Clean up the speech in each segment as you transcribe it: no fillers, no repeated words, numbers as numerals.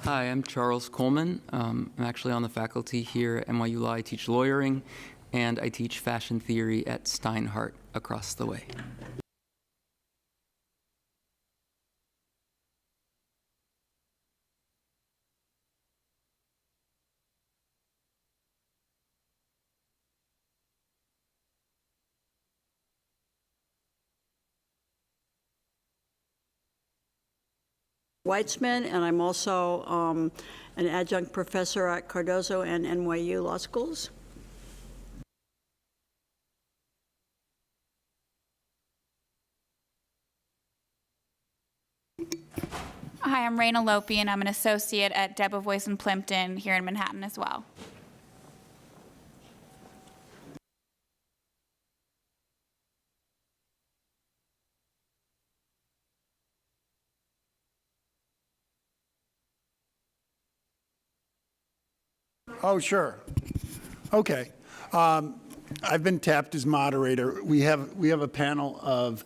Hi, I'm Charles Colman. I'm actually on the faculty here at NYU Law. I teach lawyering, and I teach fashion theory at Steinhardt across the way. Weitzman, and I'm also an adjunct professor at Cardozo and NYU Law Schools. Hi, I'm Rayna Lopyan. I'm an associate at Debevoise and Plimpton here in Manhattan as well. Oh, sure. Okay. I've been tapped as moderator. We have a panel of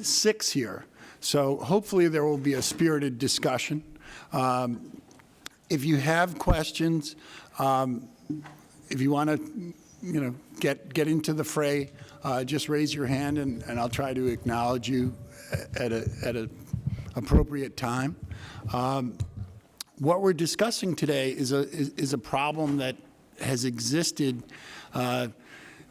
6 here, so hopefully there will be a spirited discussion. If you have questions, if you want to, get into the fray, just raise your hand, and I'll try to acknowledge you at an appropriate time. What we're discussing today is a problem that has existed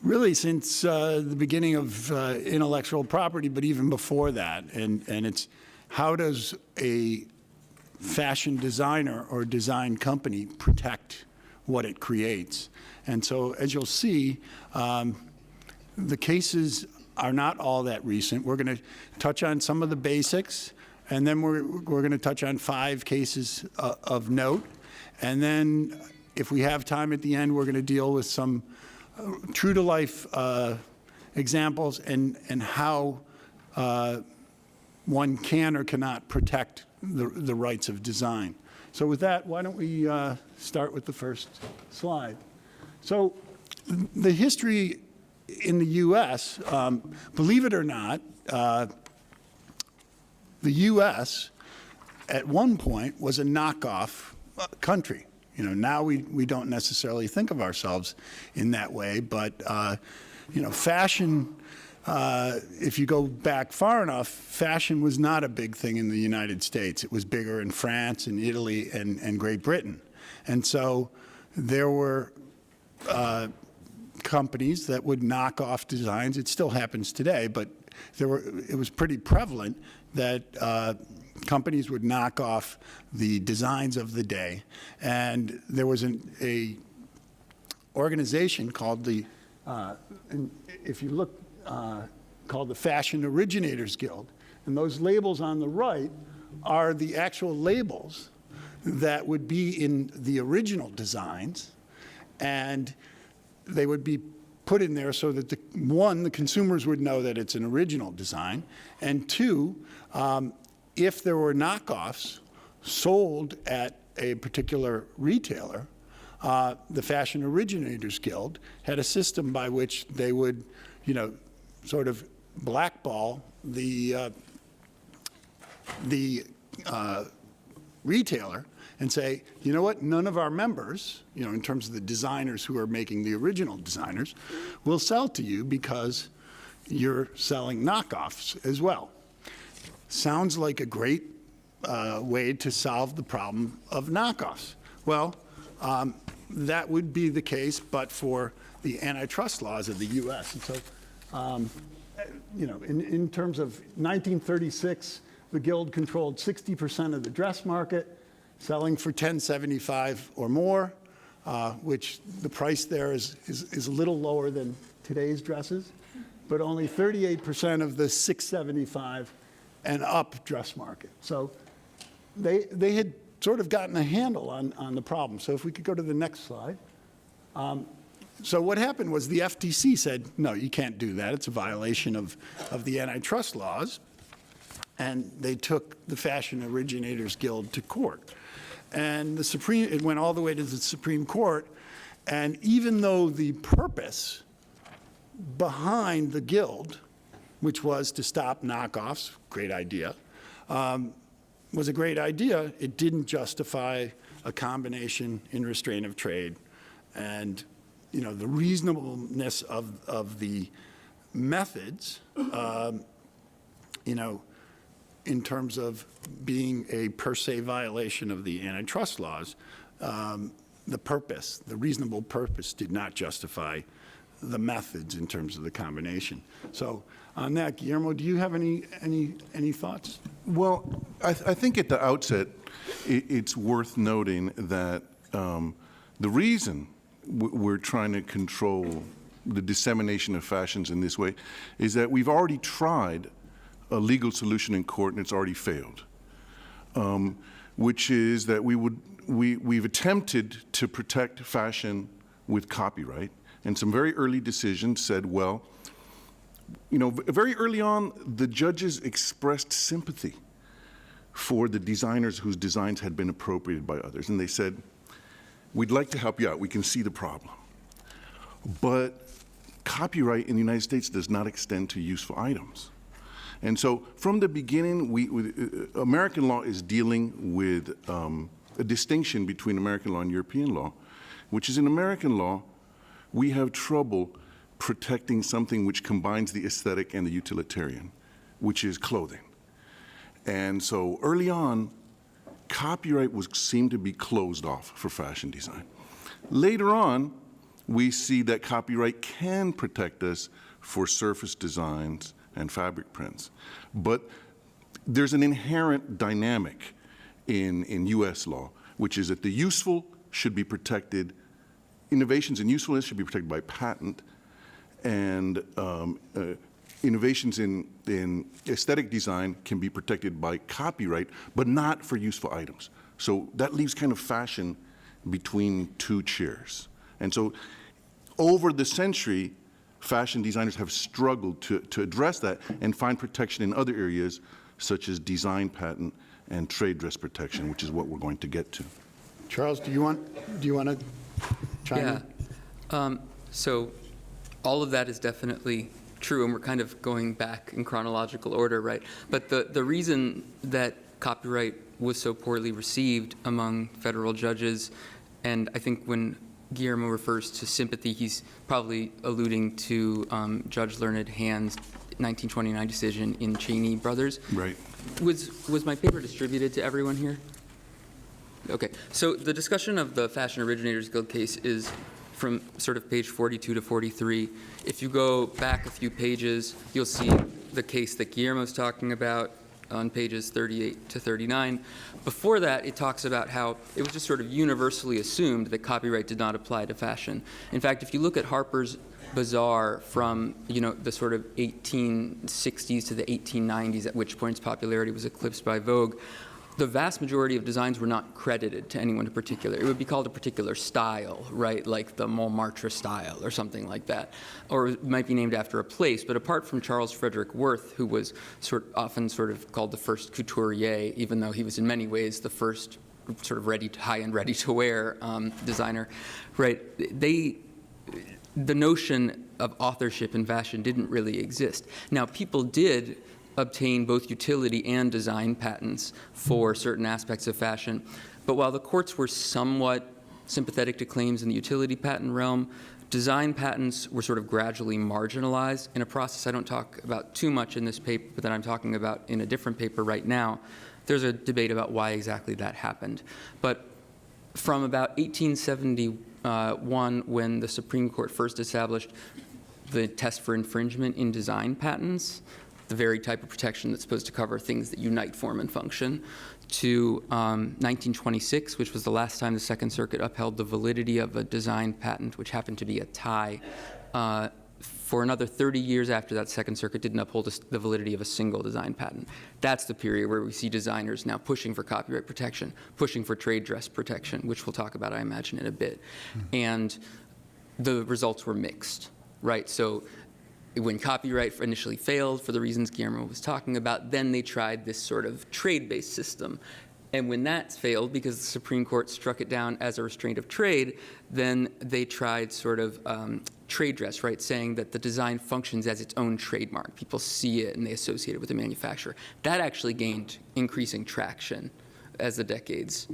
really since the beginning of intellectual property, but even before that. And it's how does a fashion designer or design company protect what it creates? And so, as you'll see, the cases are not all that recent. We're going to touch on some of the basics. And then we're going to touch on 5 cases of note. And then if we have time at the end, we're going to deal with some true-to-life examples and how one can or cannot protect the rights of design. So with that, why don't we start with the first slide. So the history in the U.S., believe it or not, the U.S. at one point was a knockoff country. Now we don't necessarily think of ourselves in that way, but fashion, if you go back far enough, fashion was not a big thing in the United States. It was bigger in France and Italy and Great Britain. And so there were companies that would knock off designs. It still happens today, but it was pretty prevalent that companies would knock off the designs of the day. And there was an organization called if you look, called the Fashion Originators Guild. And those labels on the right are the actual labels that would be in the original designs. And they would be put in there so that, the consumers would know that it's an original design, and 2, if there were knockoffs sold at a particular retailer, the Fashion Originators Guild had a system by which they would, sort of blackball the retailer and say, you know what, none of our members, in terms of the designers who are making the original designers, will sell to you because you're selling knockoffs as well. Sounds like a great way to solve the problem of knockoffs. Well, that would be the case, but for the antitrust laws of the U.S. And so, in terms of 1936, the Guild controlled 60% of the dress market, selling for $10.75 or more, which the price there is a little lower than today's dresses, but only 38% of the $6.75 and up dress market. So they had sort of gotten a handle on the problem. So if we could go to the next slide. So what happened was the FTC said, no, you can't do that. It's a violation of the antitrust laws. And they took the Fashion Originators Guild to court. And it went all the way to the Supreme Court. And even though the purpose behind the Guild, which was to stop knockoffs, great idea, was a great idea, it didn't justify a combination in restraint of trade. And, you know, the reasonableness of the methods, you know, in terms of being a per se violation of the antitrust laws, the purpose, the reasonable purpose did not justify the methods in terms of the combination. So on that, Guillermo, do you have any thoughts? Well, I think at the outset, it's worth noting that the reason we're trying to control the dissemination of fashions in this way is that we've already tried a legal solution in court and it's already failed, which is that we've attempted to protect fashion with copyright, and some very early decisions said, well, you know, very early on, the judges expressed sympathy for the designers whose designs had been appropriated by others, and they said, we'd like to help you out, we can see the problem, but copyright in the United States does not extend to useful items. And so from the beginning, American law is dealing with a distinction between American law and European law, which is in American law, we have trouble protecting something which combines the aesthetic and the utilitarian, which is clothing. And so early on, copyright seemed to be closed off for fashion design. Later on, we see that copyright can protect us for surface designs and fabric prints. But there's an inherent dynamic in US law, which is that the useful should be protected, innovations in usefulness should be protected by patent, and innovations in aesthetic design can be protected by copyright, but not for useful items. So that leaves kind of fashion between two chairs. And so over the century, fashion designers have struggled to address that and find protection in other areas, such as design patent and trade dress protection, which is what we're going to get to. Charles, do you want to chime in? So all of that is definitely true, and we're kind of going back in chronological order, right? But the reason that copyright was so poorly received among federal judges, and I think when Guillermo refers to sympathy, he's probably alluding to Judge Learned Hand's 1929 decision in Cheney Brothers. Right. Was my paper distributed to everyone here? Okay, so the discussion of the Fashion Originators Guild case is from sort of page 42 to 43. If you go back a few pages, you'll see the case that Guillermo's talking about on pages 38 to 39. Before that, it talks about how it was just sort of universally assumed that copyright did not apply to fashion. In fact, if you look at Harper's Bazaar from, you know, the sort of 1860s to the 1890s, at which point its popularity was eclipsed by Vogue, the vast majority of designs were not credited to anyone in particular. It would be called a particular style, right, like the Montmartre style or something like that, or it might be named after a place. But apart from Charles Frederick Worth, who was often called the first couturier, even though he was in many ways the first sort of high-end ready-to-wear designer, right? The notion of authorship in fashion didn't really exist. Now, people did obtain both utility and design patents for certain aspects of fashion. But while the courts were somewhat sympathetic to claims in the utility patent realm, design patents were sort of gradually marginalized in a process I don't talk about too much in this paper, but that I'm talking about in a different paper right now. There's a debate about why exactly that happened. But from about 1871, when the Supreme Court first established the test for infringement in design patents, the very type of protection that's supposed to cover things that unite form and function, to 1926, which was the last time the Second Circuit upheld the validity of a design patent, which happened to be a tie. For another 30 years after that, Second Circuit didn't uphold the validity of a single design patent. That's the period where we see designers now pushing for copyright protection, pushing for trade dress protection, which we'll talk about, I imagine, in a bit. And the results were mixed, right? So when copyright initially failed for the reasons Guillermo was talking about, then they tried this sort of trade-based system. And when that's failed, because the Supreme Court struck it down as a restraint of trade, then they tried sort of trade dress, right, saying that the design functions as its own trademark. People see it and they associate it with the manufacturer. That actually gained increasing traction as the decades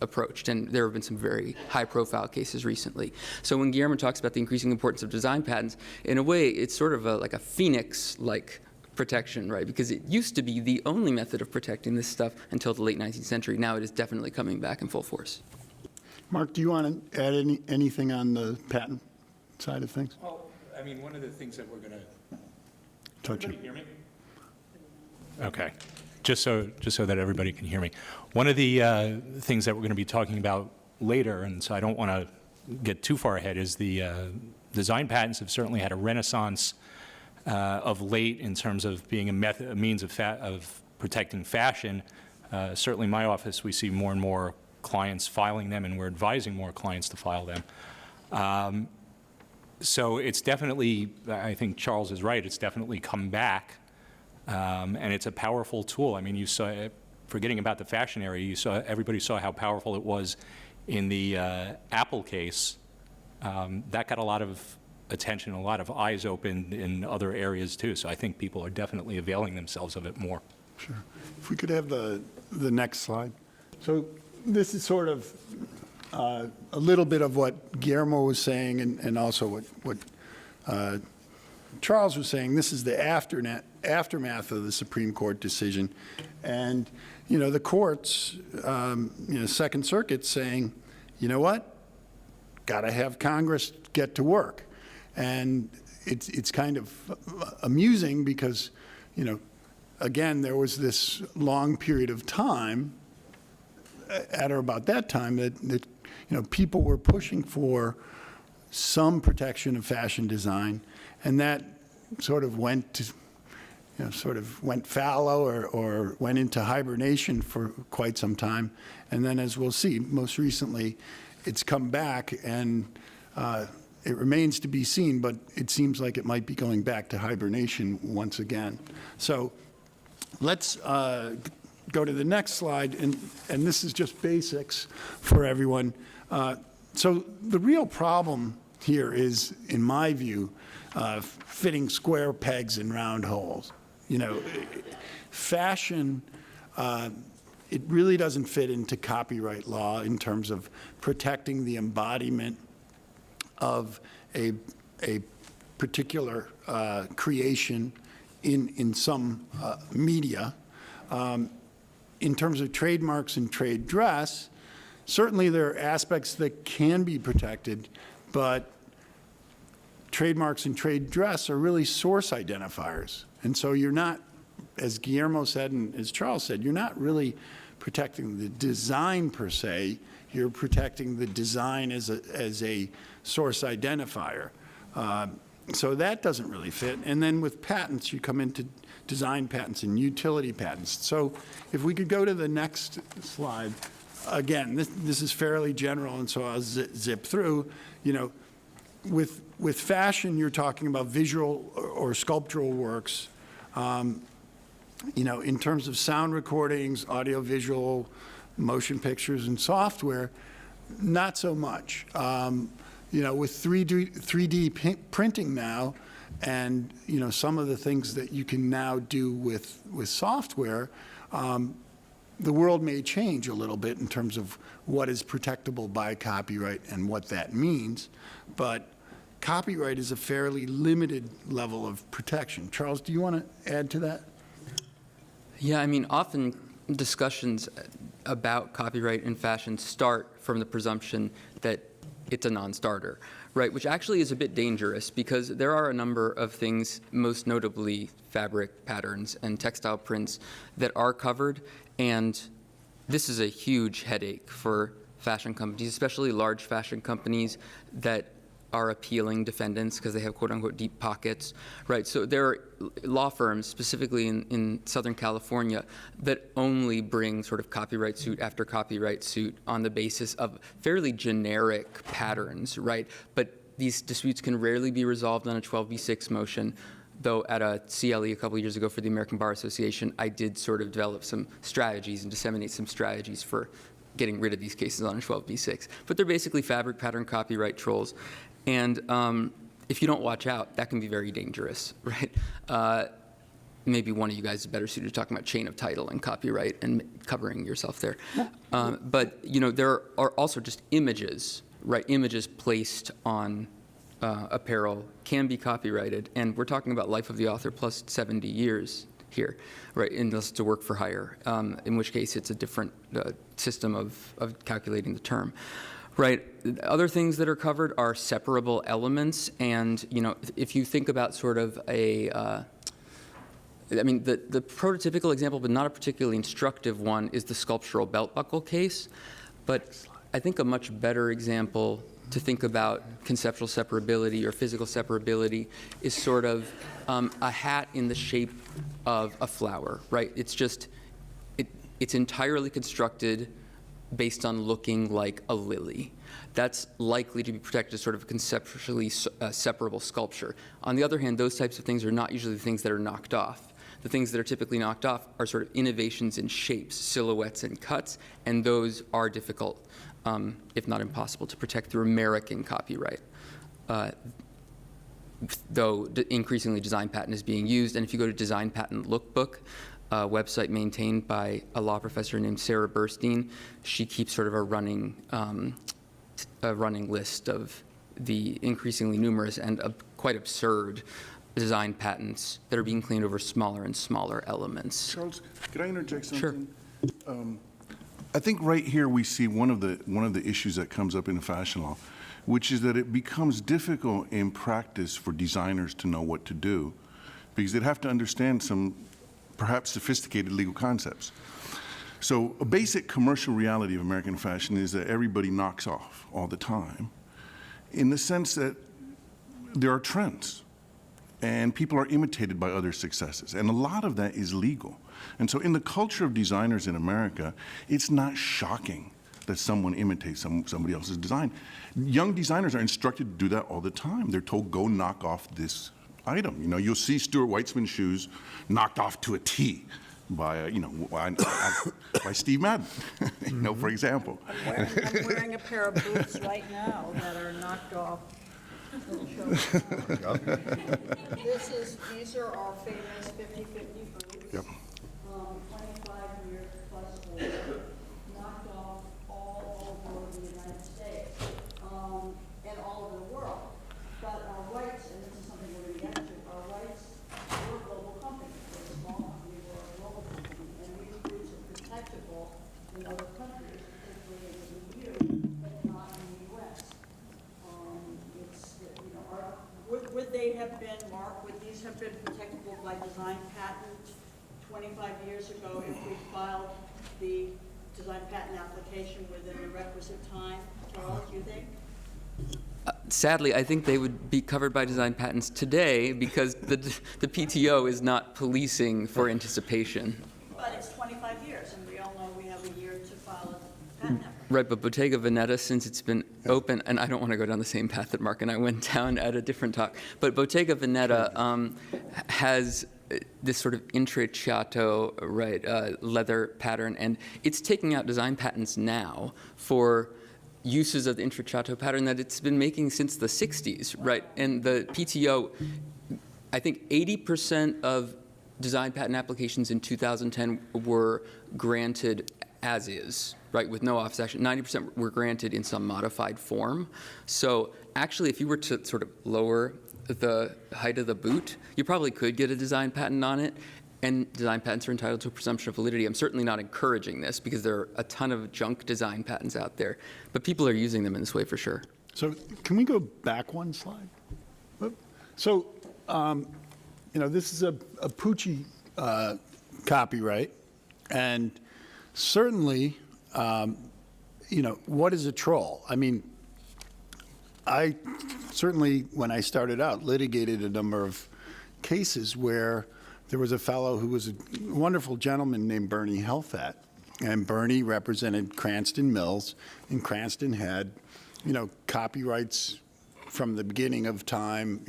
approached, and there have been some very high-profile cases recently. So when Guillermo talks about the increasing importance of design patents, in a way, it's sort of like a phoenix-like protection, right? Because it used to be the only method of protecting this stuff until the late 19th century. Now it is definitely coming back in full force. Marc, do you want to add anything on the patent side of things? Well, I mean, one of the things that we're going to... Touch Can it. you hear me? Okay. Just so that everybody can hear me. One of the things that we're going to be talking about later, and so I don't want to get too far ahead, is the design patents have certainly had a renaissance of late in terms of being a means of protecting fashion. Certainly in my office, we see more and more clients filing them, and we're advising more clients to file them. So it's definitely, I think Charles is right, it's definitely come back, and it's a powerful tool. I mean, you saw, forgetting about the fashion area, everybody saw how powerful it was in the Apple case. That got a lot of attention, a lot of eyes opened in other areas too. So I think people are definitely availing themselves of it more. Sure. If we could have the next slide. So this is sort of a little bit of what Guillermo was saying, and also what Charles was saying. This is the aftermath of the Supreme Court decision. And, you know, the courts, Second Circuit saying, you know what, got to have Congress get to work. And it's kind of amusing because, you know, again, there was this long period of time at or about that time that you know, people were pushing for some protection of fashion design, and that sort of went to, you know, sort of went fallow or went into hibernation for quite some time. And then, as we'll see, most recently, it's come back, and it remains to be seen, but it seems like it might be going back to hibernation once again. So let's go to the next slide, and this is just basics for everyone. So the real problem here is, in my view, fitting square pegs in round holes. You know, fashion, it really doesn't fit into copyright law in terms of protecting the embodiment of a particular creation in some media. In terms of trademarks and trade dress, certainly there are aspects that can be protected, but trademarks and trade dress are really source identifiers. And so you're not, as Guillermo said and as Charles said, you're not really protecting the design per se, you're protecting the design as a source identifier. So that doesn't really fit. And then with patents, you come into design patents and utility patents. So if we could go to the next slide. Again, this is fairly general, and so I'll zip through. You know, with fashion, you're talking about visual or sculptural works. You know, in terms of sound recordings, audio-visual, motion pictures, and software, not so much. You know, with 3D printing now, and you know, some of the things that you can now do with software, the world may change a little bit in terms of what is protectable by copyright and what that means, but copyright is a fairly limited level of protection. Charles, do you want to add to that? Yeah, I mean, often discussions about copyright in fashion start from the presumption that it's a non-starter, right? Which actually is a bit dangerous because there are a number of things, most notably fabric patterns and textile prints, that are covered. And this is a huge headache for fashion companies, especially large fashion companies that are appealing defendants because they have quote-unquote deep pockets, right? So there are law firms, specifically in Southern California, that only bring sort of copyright suit after copyright suit on the basis of fairly generic patterns, right? But these disputes can rarely be resolved on a 12b6 motion. though at a CLE a couple of years ago for the American Bar Association, I did sort of develop some strategies and disseminate some strategies for getting rid of these cases on a 12b6. But they're basically fabric pattern copyright trolls. And if you don't watch out, that can be very dangerous, right? Maybe one of you guys is better suited to talking about chain of title and copyright and covering yourself there. But there are also just images, right? Images placed on apparel can be copyrighted, and we're talking about life of the author plus 70 years here, right? Unless it's a work for hire, in which case it's a different system of calculating the term. Right. Other things that are covered are separable elements, and if you think about sort of the prototypical example, but not a particularly instructive one, is the sculptural belt buckle case. But I think a much better example to think about conceptual separability or physical separability is sort of a hat in the shape of a flower, right? It's just, it's entirely constructed based on looking like a lily. That's likely to be protected as sort of a conceptually separable sculpture. On the other hand, those types of things are not usually the things that are knocked off. The things that are typically knocked off are sort of innovations in shapes, silhouettes, and cuts, and those are difficult, if not impossible, to protect through American copyright. Though increasingly design patent is being used, and if you go to Design Patent Lookbook, a website maintained by a law professor named Sarah Burstein, she keeps sort of a running list of the increasingly numerous and quite absurd design patents that are being claimed over smaller and smaller elements. Charles, could I interject Sure. something? I think right here we see one of the issues that comes up in fashion law, which is that it becomes difficult in practice for designers to know what to do, because they'd have to understand some perhaps sophisticated legal concepts. So a basic commercial reality of American fashion is that everybody knocks off all the time, in the sense that there are trends, and people are imitated by other successes, and a lot of that is legal. And so in the culture of designers in America, it's not shocking that someone imitates somebody else's design. Young designers are instructed to do that all the time. They're told, go knock off this item. You'll see Stuart Weitzman shoes knocked off to a T by by Steve Madden, for example. I'm wearing a pair of boots right now that are knocked off. These are our famous 50/50 boots. Yep. 25 years plus older, knocked off all over the United States and all over the world. But our rights, and this is something we're going to get to, our rights, we're a global company. We're a small company, we're a global company, and these boots are protectable in other countries, particularly in the EU, but not in the U.S. Would they have been, Marc, would these have been protectable by design patent 25 years ago if we filed the design patent application within the requisite time? Charles, you think? Sadly, I think they would be covered by design patents today because the PTO is not policing for anticipation. But it's 25 years, and we all know we have a year to file a patent application. Right, but Bottega Veneta, since it's been open, and I don't want to go down the same path that Marc and I went down at a different talk, but Bottega Veneta has this sort of intrecciato, right, leather pattern, and it's taking out design patents now for uses of the intrecciato pattern that it's been making since the 60s, right? And the PTO, I think 80% of design patent applications in 2010 were granted as is, right, with no office action. 90% were granted in some modified form. So actually, if you were to sort of lower the height of the boot, you probably could get a design patent on it, and design patents are entitled to a presumption of validity. I'm certainly not encouraging this because there are a ton of junk design patents out there, but people are using them in this way for sure. So can we go back one slide? So, this is a Pucci copyright, and certainly, what is a troll? I mean, I certainly, when I started out, litigated a number of cases where there was a fellow who was a wonderful gentleman named Bernie Helfat, and Bernie represented Cranston Mills, and Cranston had, copyrights from the beginning of time,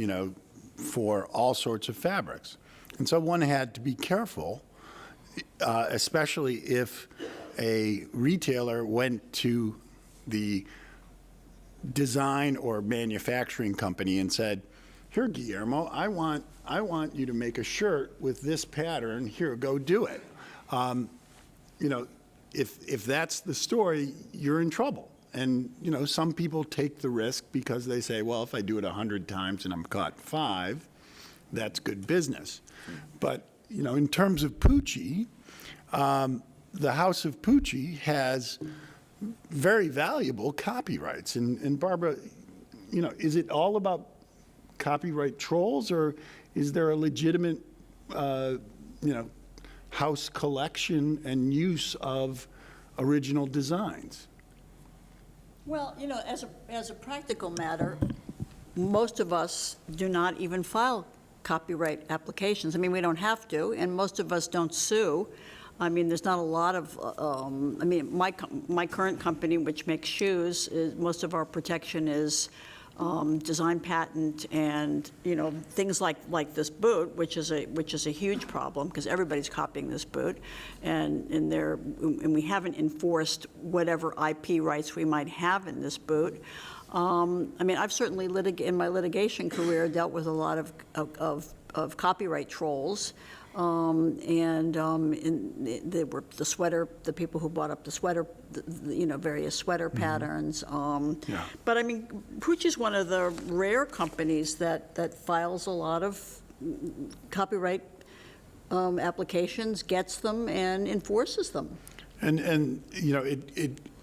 for all sorts of fabrics. And so one had to be careful, especially if a retailer went to the design or manufacturing company and said, here, Guillermo, I want you to make a shirt with this pattern. Here, go do it. You know, if that's the story, you're in trouble. And, you know, some people take the risk because they say, well, if I do it 100 times and I'm caught 5, that's good business. But, you know, in terms of Pucci, the House of Pucci has very valuable copyrights. And Barbara, you know, is it all about copyright trolls, or is there a legitimate, you know, house collection and use of original designs? Well, you know, as a practical matter, most of us do not even file copyright applications. I mean, we don't have to, and most of us don't sue. I mean, there's not a lot of, I mean, my current company, which makes shoes, most of our protection is design patent and, you know, things like this boot, which is a huge problem because everybody's copying this boot, and we haven't enforced whatever IP rights we might have in this boot. I mean, I've certainly in my litigation career dealt with a lot of copyright trolls. They were the people who bought up the sweater, you know, various sweater patterns. Yeah. But I mean, Pucci's one of the rare companies that files a lot of copyright applications, gets them, and enforces them. And you know,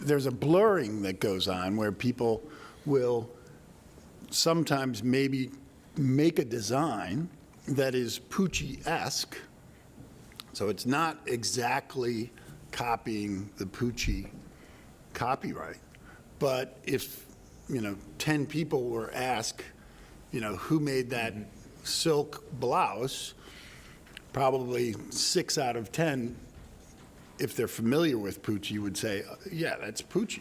there's a blurring that goes on where people will sometimes maybe make a design that is Pucci-esque, so it's not exactly copying the Pucci copyright. But if, you know, 10 people were asked, you know, who made that silk blouse, probably 6 out of 10, if they're familiar with Pucci, would say, yeah, that's Pucci,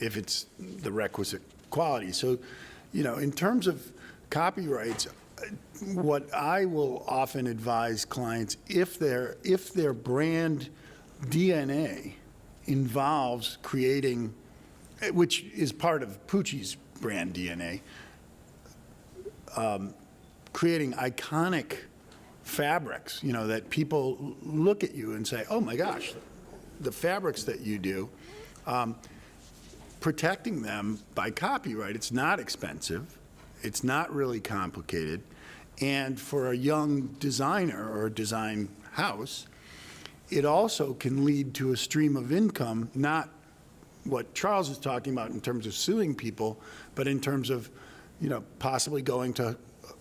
if it's the requisite quality. So, you know, in terms of copyrights, what I will often advise clients, if their brand DNA involves creating, which is part of Pucci's brand DNA, creating iconic fabrics, you know, that people look at you and say, oh my gosh, the fabrics that you do, protecting them by copyright, it's not expensive. It's not really complicated, and for a young designer or a design house, it also can lead to a stream of income, not what Charles is talking about in terms of suing people, but in terms of, you know, possibly going to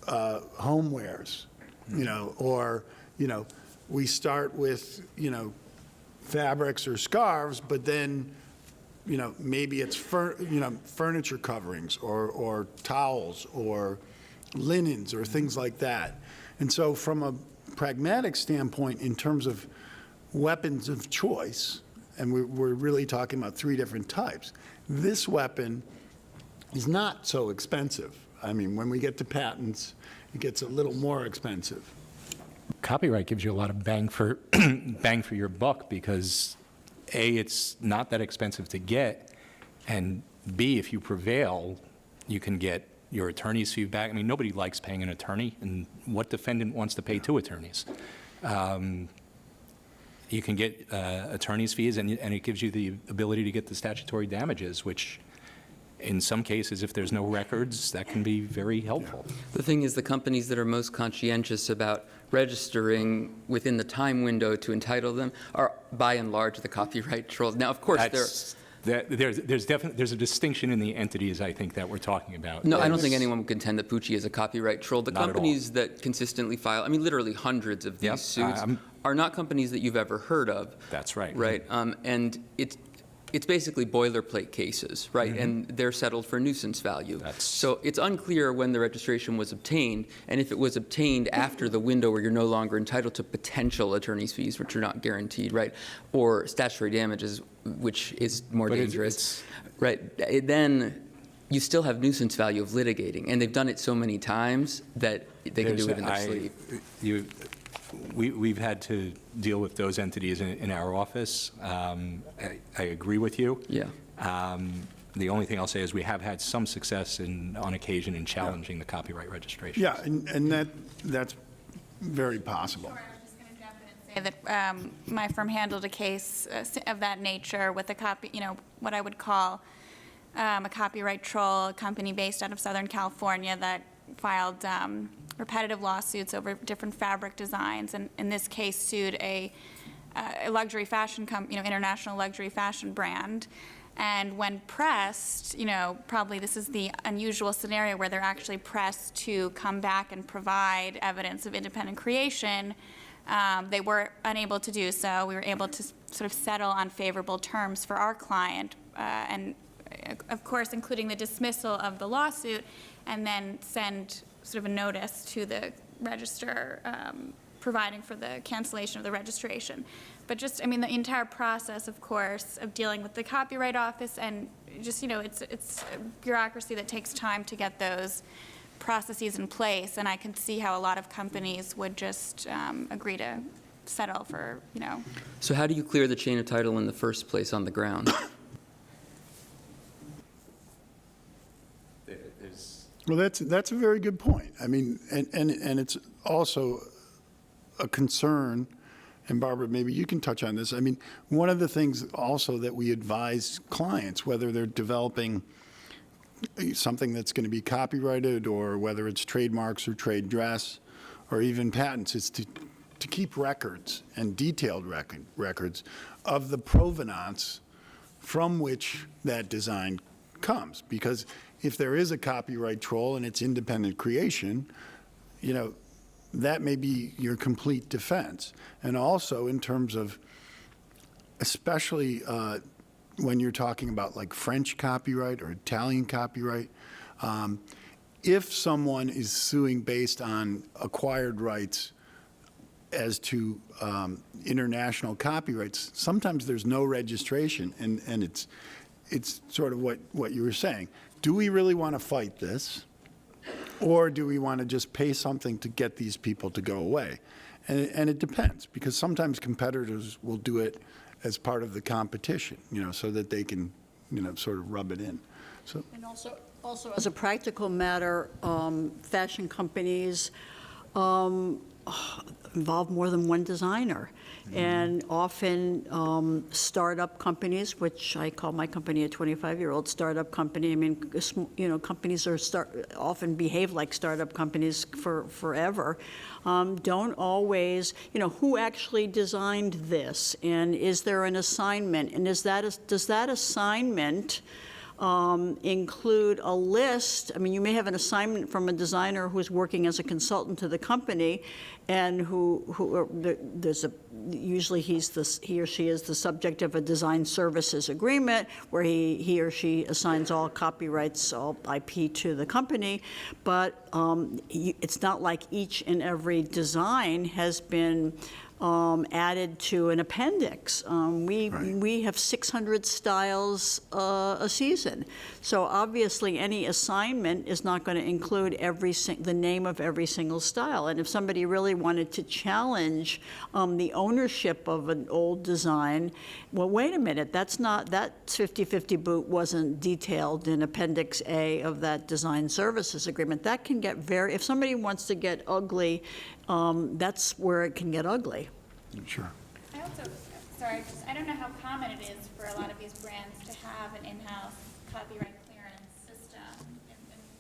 homewares, you know, or, you know, we start with, you know, fabrics or scarves, but then, you know, maybe it's furniture coverings or towels or linens or things like that. And so from a pragmatic standpoint, in terms of weapons of choice, and we're really talking about 3 different types, this weapon is not so expensive. I mean, when we get to patents, it gets a little more expensive. Copyright gives you a lot of bang for your buck because A, it's not that expensive to get, and B, if you prevail, you can get your attorney's fee back. I mean, nobody likes paying an attorney, and what defendant wants to pay 2 attorneys? You can get attorney's fees, and it gives you the ability to get the statutory damages, which in some cases, if there's no records, that can be very helpful. The thing is, the companies that are most conscientious about registering within the time window to entitle them are, by and large, the copyright trolls. Now, of course, there's a distinction in the entities, I think, that we're talking about. No, I don't think anyone would contend that Pucci is a copyright troll. The Not at all. companies that consistently file, I mean, literally hundreds of these suits, are not companies that you've ever heard of. That's right. Right, and it's basically boilerplate cases, right? Mm-hmm. And they're settled for nuisance value. That's- So it's unclear when the registration was obtained, and if it was obtained after the window where you're no longer entitled to potential attorney's fees, which are not guaranteed, right? Or statutory damages, which is more But dangerous, right? Then you still have nuisance value of litigating, and they've done it so many times that they can do it in their sleep. We've had to deal with those entities in our office. I agree with you. Yeah. The only thing I'll say is we have had some success on occasion in challenging the copyright registration. Yeah, and that's very possible. I was just going to jump in and say that my firm handled a case of that nature with a what I would call a copyright troll, a company based out of Southern California that filed repetitive lawsuits over different fabric designs, and in this case sued a luxury fashion international luxury fashion brand. And when pressed, probably this is the unusual scenario where they're actually pressed to come back and provide evidence of independent creation, they were unable to do so. We were able to sort of settle on favorable terms for our client, and of course, including the dismissal of the lawsuit, and then send sort of a notice to the register providing for the cancellation of the registration. But just, the entire process, of course, of dealing with the Copyright Office and just, it's a bureaucracy that takes time to get those processes in place. And I can see how a lot of companies would just agree to settle for, So how do you clear the chain of title in the first place on the ground? Well, that's a very good point. And it's also a concern, and Barbara, maybe you can touch on this. One of the things also that we advise clients, whether they're developing something that's going to be copyrighted or whether it's trademarks or trade dress or even patents, is to keep records and detailed records of the provenance from which that design comes. Because if there is a copyright troll and it's independent creation, that may be your complete defense. And also in terms of, especially when you're talking about like French copyright or Italian copyright, if someone is suing based on acquired rights as to international copyrights, sometimes there's no registration, and it's sort of what you were saying. Do we really want to fight this? Or do we want to just pay something to get these people to go away? And it depends, because sometimes competitors will do it as part of the competition, so that they can, sort of rub it in. So. And also as a practical matter, fashion companies involve more than one designer. And often startup companies, which I call my company a 25-year-old startup company. Companies often behave like startup companies forever. Don't always, who actually designed this, and is there an assignment, and does that assignment include a list? You may have an assignment from a designer who's working as a consultant to the company, and usually he or she is the subject of a design services agreement where he or she assigns all copyrights, all IP to the company. But it's not like each and every design has been added to an appendix. We have 600 styles a season. So obviously any assignment is not going to include the name of every single style. And if somebody really wanted to challenge the ownership of an old design, well, wait a minute, that 50/50 boot wasn't detailed in Appendix A of that design services agreement. That can get if somebody wants to get ugly, that's where it can get ugly. Sure. I also, I don't know how common it is for a lot of these brands to have an in-house copyright clearance system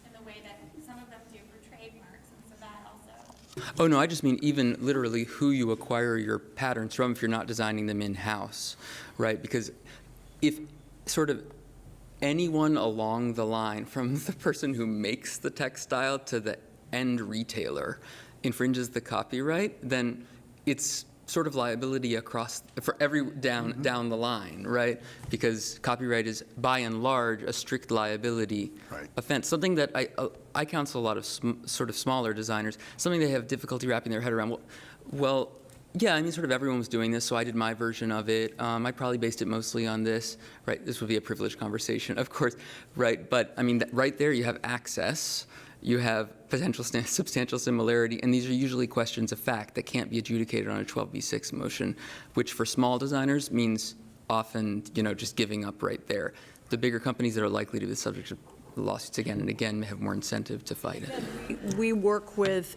in the way that some of them do for trademarks, and so that also. Oh, no, I just mean even literally who you acquire your patterns from if you're not designing them in-house, right? Because if sort of anyone along the line, from the person who makes the textile to the end retailer, infringes the copyright, then it's sort of liability across for every down the line, right? Because copyright is by and large a strict liability offense. Something that I counsel a lot of sort of smaller designers. Something they have difficulty wrapping their head around. Well, Yeah, I mean, sort of everyone was doing this, so I did my version of it. I probably based it mostly on this, right? This would be a privileged conversation, of course, right? But I mean, right there you have access, you have potential substantial similarity, and these are usually questions of fact that can't be adjudicated on a 12b6 motion, which for small designers means often, just giving up right there. The bigger companies that are likely to be the subject of lawsuits again and again may have more incentive to fight it. We work with,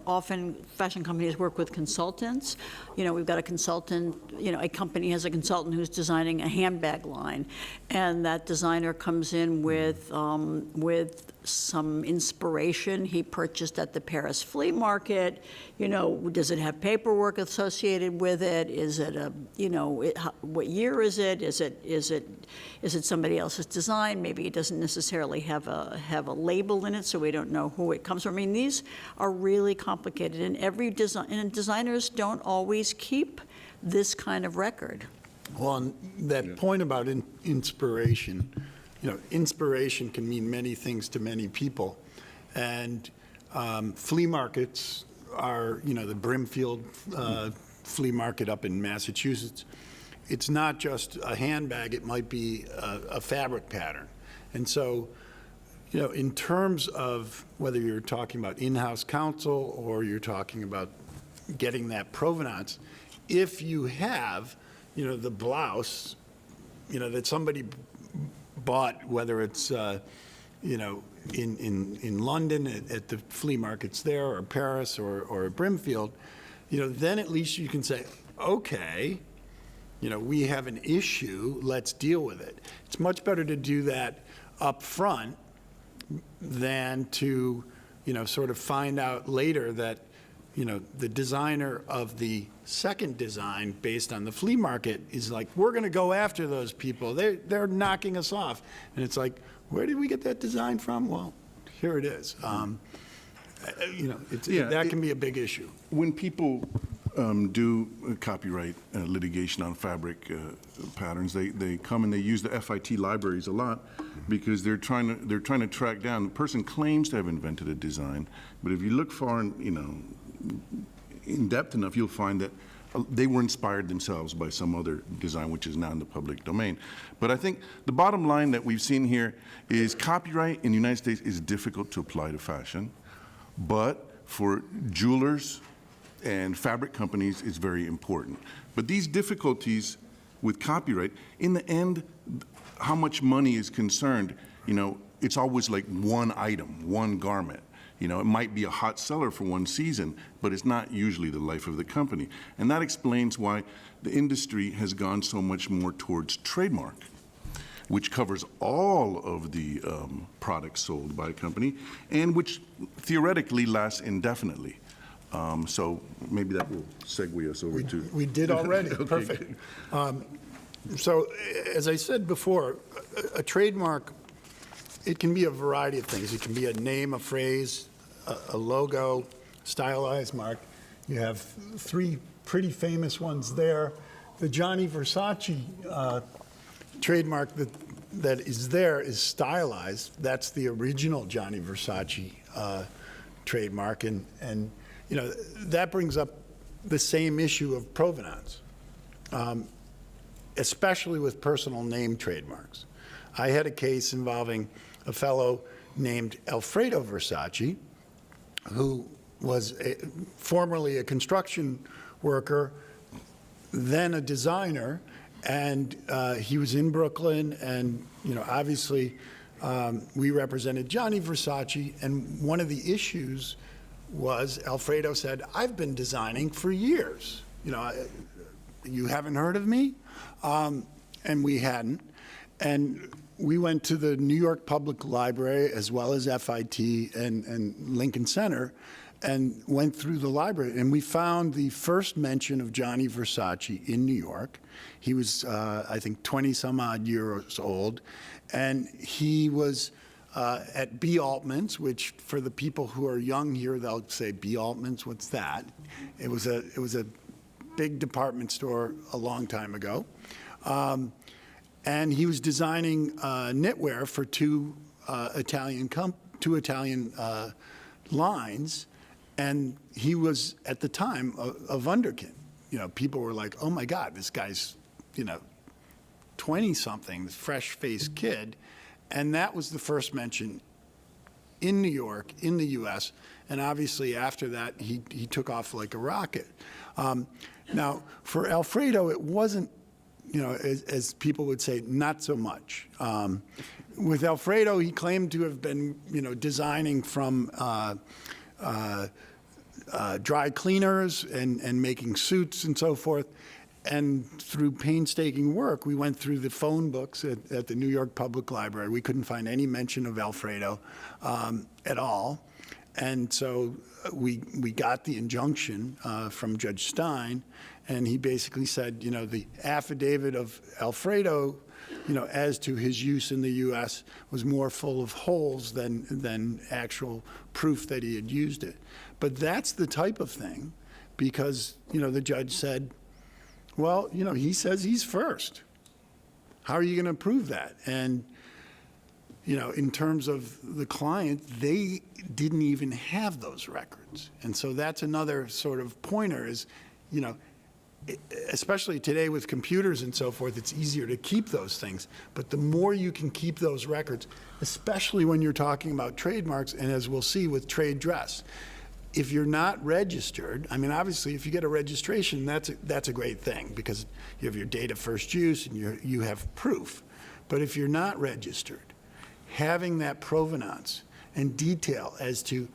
often fashion companies work with consultants. We've got a consultant, a company has a consultant who's designing a handbag line, and that designer comes in with some inspiration he purchased at the Paris flea market. Does it have paperwork associated with it? Is it what year is it? Is it somebody else's design? Maybe it doesn't necessarily have a label in it, so we don't know who it comes from. I mean, these are really complicated, and designers don't always keep this kind of record. Well, and that point about inspiration, inspiration can mean many things to many people. And flea markets are, the Brimfield flea market up in Massachusetts. It's not just a handbag, it might be a fabric pattern. And so, in terms of whether you're talking about in-house counsel or you're talking about getting that provenance, if you have, the blouse, that somebody bought, whether it's, in London at the flea markets there, or Paris, or Brimfield, then at least you can say, okay, we have an issue, let's deal with it. It's much better to do that up front than to, sort of find out later that, the designer of the second design based on the flea market is like, we're going to go after those people. They're knocking us off. And it's like, where did we get that design from? Well, here it is. That can be a big issue. When people do copyright litigation on fabric patterns, they come and they use the FIT libraries a lot because they're trying to track down. The person claims to have invented a design, but if you look far and in depth enough, you'll find that they were inspired themselves by some other design, which is now in the public domain. But I think the bottom line that we've seen here is copyright in the United States is difficult to apply to fashion, but for jewelers and fabric companies, it's very important. But these difficulties with copyright, in the end, how much money is concerned, it's always like one item, one garment. It might be a hot seller for one season, but it's not usually the life of the company. And that explains why the industry has gone so much more towards trademark, which covers all of the products sold by a company, and which theoretically lasts indefinitely. So maybe that will segue us over to... We did already, okay. Perfect. So as I said before, a trademark, it can be a variety of things. It can be a name, a phrase, a logo, stylized mark. You have three pretty famous ones there. The Gianni Versace trademark that is there is stylized. That's the original Gianni Versace trademark. And that brings up the same issue of provenance, especially with personal name trademarks. I had a case involving a fellow named Alfredo Versace, who was formerly a construction worker, then a designer, and he was in Brooklyn, and obviously we represented Gianni Versace, and one of the issues was Alfredo said, I've been designing for years. You haven't heard of me? And we hadn't. And we went to the New York Public Library as well as FIT and Lincoln Center and went through the library. And we found the first mention of Gianni Versace in New York. He was, I think, 20 some odd years old. And he was at B. Altman's, which for the people who are young here, they'll say, B. Altman's, what's that? It was a big department store a long time ago. And he was designing knitwear for two Italian lines, and he was, at the time, a wunderkind. people were like, oh my God, this guy's, 20-something, this fresh-faced kid. And that was the first mention in New York, in the U.S., and obviously after that, he took off like a rocket. Now, for Alfredo, it wasn't, as people would say, not so much. With Alfredo, he claimed to have been, designing from dry cleaners and making suits and so forth. And through painstaking work, we went through the phone books at the New York Public Library. We couldn't find any mention of Alfredo at all. And so we got the injunction from Judge Stein, and he basically said, the affidavit of Alfredo, as to his use in the U.S. was more full of holes than actual proof that he had used it. But that's the type of thing, because, the judge said, well, he says he's first. How are you going to prove that? And, in terms of the client, they didn't even have those records. And so that's another sort of pointer is, especially today with computers and so forth, it's easier to keep those things. But the more you can keep those records, especially when you're talking about trademarks, and as we'll see with trade dress, if you're not registered, obviously, if you get a registration, that's a great thing because you have your date of first use and you have proof. But if you're not registered, having that provenance and detail as to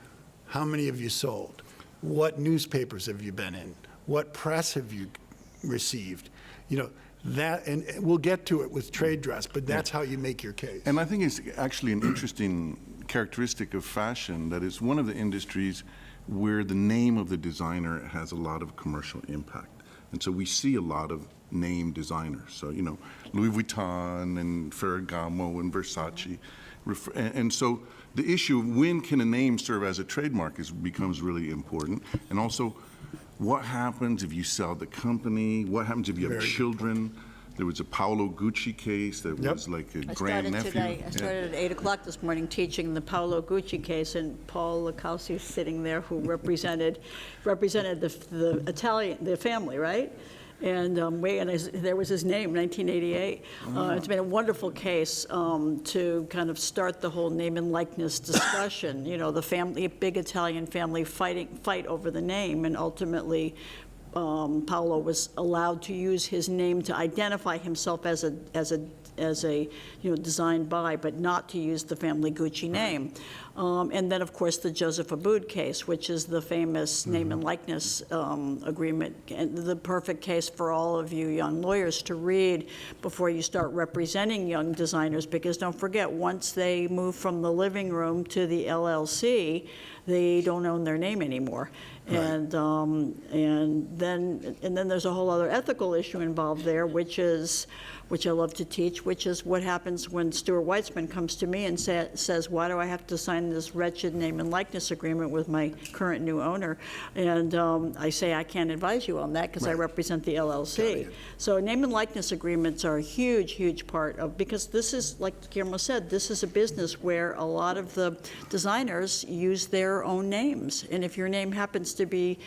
how many have you sold, what newspapers have you been in, what press have you received, that, and we'll get to it with trade dress, but that's how you make your case. And I think it's actually an interesting characteristic of fashion that it's one of the industries where the name of the designer has a lot of commercial impact. And so we see a lot of name designers. So, Louis Vuitton and Ferragamo and Versace. And so the issue of when can a name serve as a trademark becomes really important. And also, what happens if you sell the company? What happens if you have children? There was a Paolo Gucci case that was like a grandnephew. I started at 8 o'clock this morning teaching the Paolo Gucci case, and Paul Lacausi's sitting there, who represented the Italian, the family, right? And there was his name, 1988. It's been a wonderful case to kind of start the whole name and likeness discussion. The family, big Italian family fight over the name, and ultimately Paolo was allowed to use his name to identify himself as a designed by, but not to use the family Gucci name. And then, of course, the Joseph Abboud case, which is the famous name and likeness agreement, and the perfect case for all of you young lawyers to read before you start representing young designers, because don't forget, once they move from the living room to the LLC, they don't own their name anymore. Right. And then there's a whole other ethical issue involved there, which I love to teach, which is what happens when Stuart Weitzman comes to me and says, why do I have to sign this wretched name and likeness agreement with my current new owner? And I say, I can't advise you on that because I represent the LLC. So name and likeness agreements are a huge, huge part of, because this is, like Guillermo said, this is a business where a lot of the designers use their own names. And if your name happens to be,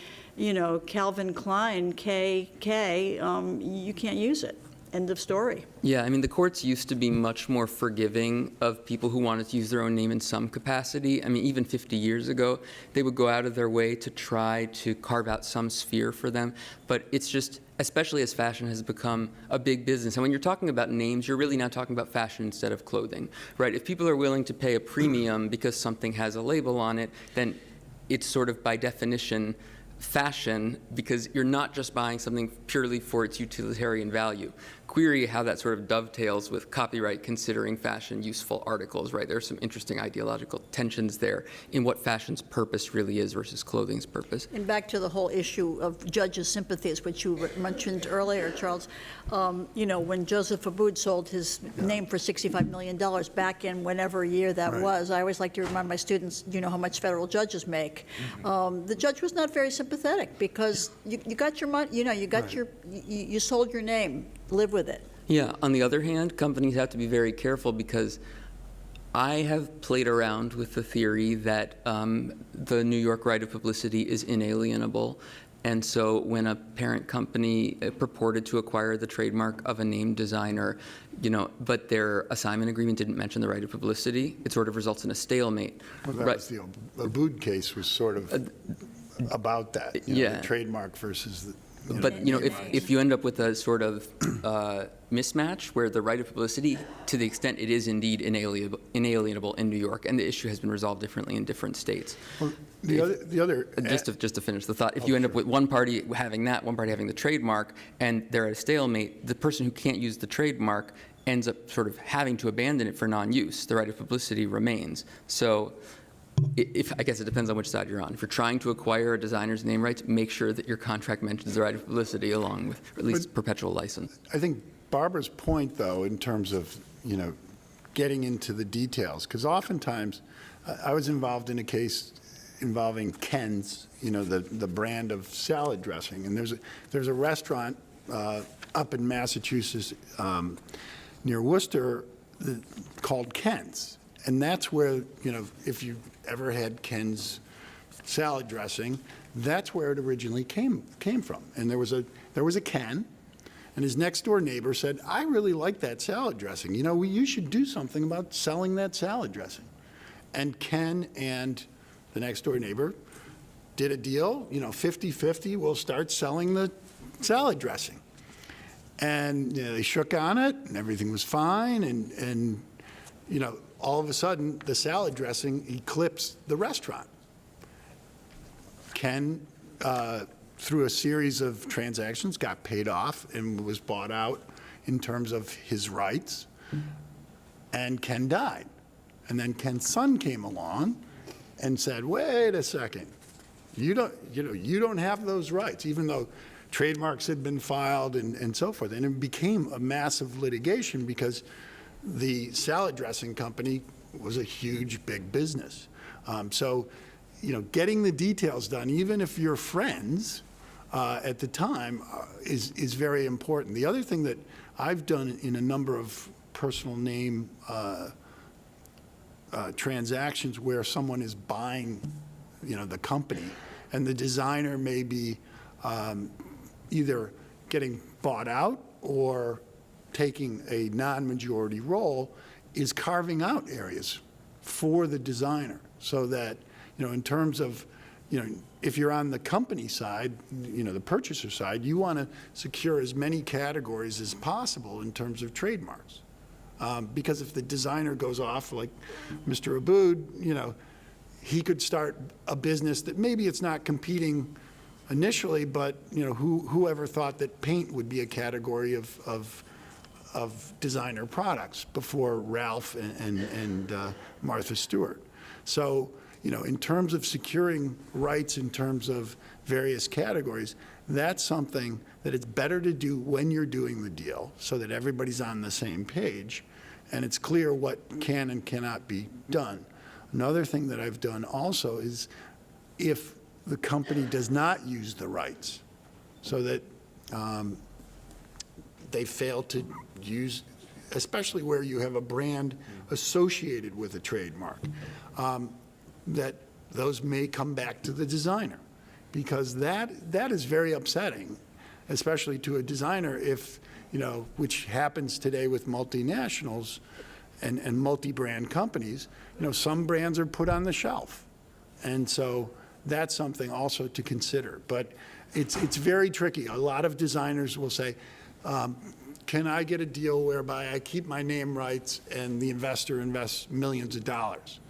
Calvin Klein, KK, you can't use it. End of story. Yeah, the courts used to be much more forgiving of people who wanted to use their own name in some capacity. Even 50 years ago, they would go out of their way to try to carve out some sphere for them. But it's just, especially as fashion has become a big business. And when you're talking about names, you're really now talking about fashion instead of clothing, right? If people are willing to pay a premium because something has a label on it, then it's sort of by definition fashion, because you're not just buying something purely for its utilitarian value. Query how that sort of dovetails with copyright considering fashion useful articles, right? There's some interesting ideological tensions there in what fashion's purpose really is versus clothing's purpose. And back to the whole issue of judges' sympathies, which you mentioned earlier, Charles. When Joseph Abboud sold his name for $65 million back in whenever year that was, I always like to remind my students, do you know how much federal judges make? The judge was not very sympathetic because you got your money, you got you sold your name. Live with it. Yeah, on the other hand, companies have to be very careful because I have played around with the theory that the New York right of publicity is inalienable. And so when a parent company purported to acquire the trademark of a named designer, but their assignment agreement didn't mention the right of publicity, it sort of results in a stalemate. Well, that was the Abood case was sort of about that, yeah. the trademark versus the. But, if you end up with a sort of mismatch where the right of publicity, to the extent it is indeed inalienable in New York, and the issue has been resolved differently in different states. Well, the other. Just to finish the thought, if you end up with one party having that, one party having the trademark, and they're at a stalemate, the person who can't use the trademark ends up sort of having to abandon it for non-use. The right of publicity remains. So I guess it depends on which side you're on. If you're trying to acquire a designer's name rights, make sure that your contract mentions the right of publicity along with, or at least perpetual license. I think Barbara's point, though, in terms of, getting into the details, because oftentimes, I was involved in a case involving Ken's, the brand of salad dressing, and there's a restaurant up in Massachusetts near Worcester called Ken's. And that's where, if you ever had Ken's salad dressing, that's where it originally came from. And there was a Ken, and his next door neighbor said, I really like that salad dressing. You should do something about selling that salad dressing. And Ken and the next door neighbor did a deal, 50-50, we'll start selling the salad dressing. And they shook on it, and everything was fine, and all of a sudden, the salad dressing eclipsed the restaurant. Ken, through a series of transactions, got paid off and was bought out in terms of his rights, and Ken died. And then Ken's son came along and said, wait a second, you don't have those rights, even though trademarks had been filed and so forth. And it became a massive litigation because the salad dressing company was a huge, big business. So, getting the details done, even if you're friends at the time, is very important. The other thing that I've done in a number of personal name transactions where someone is buying, the company, and the designer may be either getting bought out or taking a non-majority role, is carving out areas for the designer so that, in terms of, if you're on the company side, the purchaser side, you want to secure as many categories as possible in terms of trademarks. Because if the designer goes off like Mr. Abood, he could start a business that maybe it's not competing initially, but, whoever thought that paint would be a category of designer products before Ralph and Martha Stewart. So, in terms of securing rights in terms of various categories, that's something that it's better to do when you're doing the deal so that everybody's on the same page and it's clear what can and cannot be done. Another thing that I've done also is if the company does not use the rights so that they fail to use, especially where you have a brand associated with a trademark, that those may come back to the designer, because that is very upsetting, especially to a designer if, which happens today with multinationals and multi-brand companies, some brands are put on the shelf. And so that's something also to consider. But it's very tricky. A lot of designers will say, can I get a deal whereby I keep my name rights and the investor invests millions of dollars?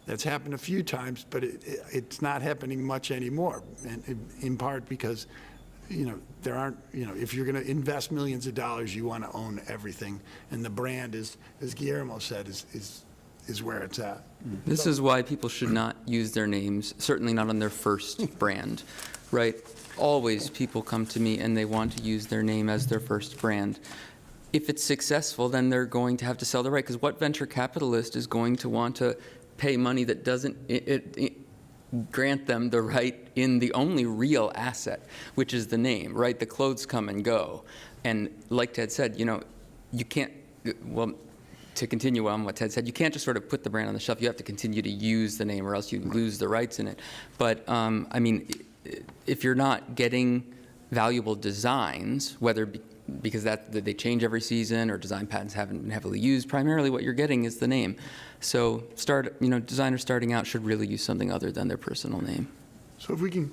That's happened a few times, but it's not happening much anymore, and in part because, there aren't, if you're going to invest millions of dollars, you want to own everything, and the brand is, as Guillermo said, is where it's at. This is why people should not use their names, certainly not on their first brand, right? Always people come to me and they want to use their name as their first brand. If it's successful, then they're going to have to sell the right, because what venture capitalist is going to want to pay money that doesn't grant them the right in the only real asset, which is the name, right? The clothes come and go. And like Ted said, you can't, well, to continue on what Ted said, you can't just sort of put the brand on the shelf. You have to continue to use the name or else you lose the rights in it. But, I mean, if you're not getting valuable designs, whether because that they change every season or design patents haven't been heavily used, primarily what you're getting is the name. So designers starting out should really use something other than their personal name. So if we can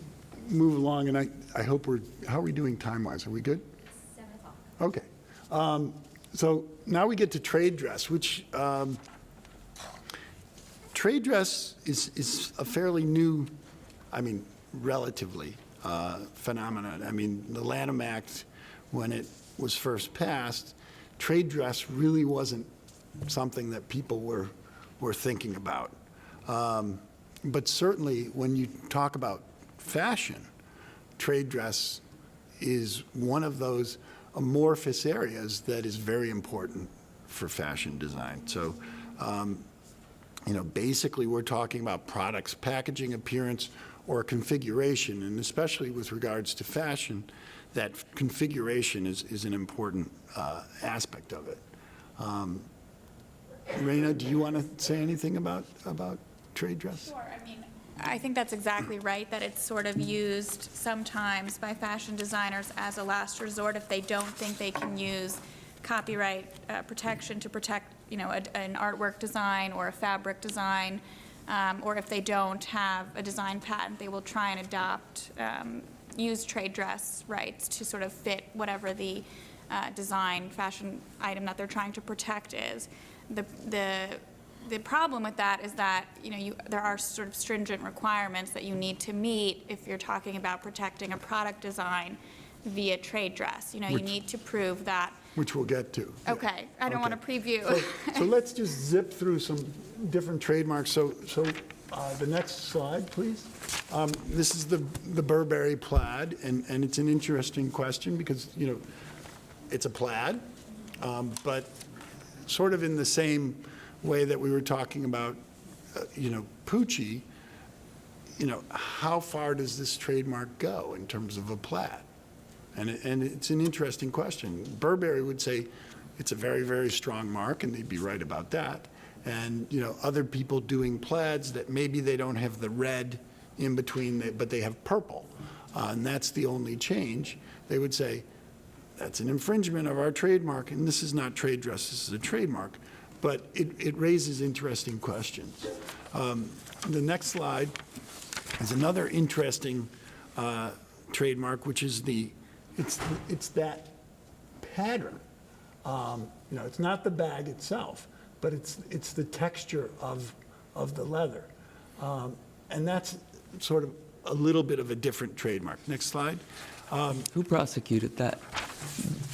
move along, and I hope how are we doing time-wise? Are we good? 7 o'clock. Okay. So now we get to trade dress, which trade dress is a fairly new, relatively, phenomenon. The Lanham Act, when it was first passed, trade dress really wasn't something that people were thinking about. But certainly when you talk about fashion, trade dress is one of those amorphous areas that is very important for fashion design. So, basically we're talking about products, packaging, appearance, or configuration, and especially with regards to fashion, that configuration is an important aspect of it. Rayna, do you want to say anything about trade dress? Sure. I think that's exactly right, that it's sort of used sometimes by fashion designers as a last resort if they don't think they can use copyright protection to protect, an artwork design or a fabric design, or if they don't have a design patent, they will try and use trade dress rights to sort of fit whatever the design fashion item that they're trying to protect is. The problem with that is that, there are sort of stringent requirements that you need to meet if you're talking about protecting a product design via trade dress. You need to prove that. Which we'll get to. Okay, I don't want to preview. So let's just zip through some different trademarks. So the next slide, please. This is the Burberry Plaid, and it's an interesting question because, it's a plaid, but sort of in the same way that we were talking about, Pucci, how far does this trademark go in terms of a plaid? And it's an interesting question. Burberry would say it's a very, very strong mark, and they'd be right about that. And, other people doing plaids that maybe they don't have the red in between, but they have purple, and that's the only change, they would say, that's an infringement of our trademark, and this is not trade dress, this is a trademark. But it raises interesting questions. The next slide is another interesting trademark, which is it's that pattern. It's not the bag itself, but it's the texture of the leather, and that's sort of a little bit of a different trademark. Next slide. Who prosecuted that?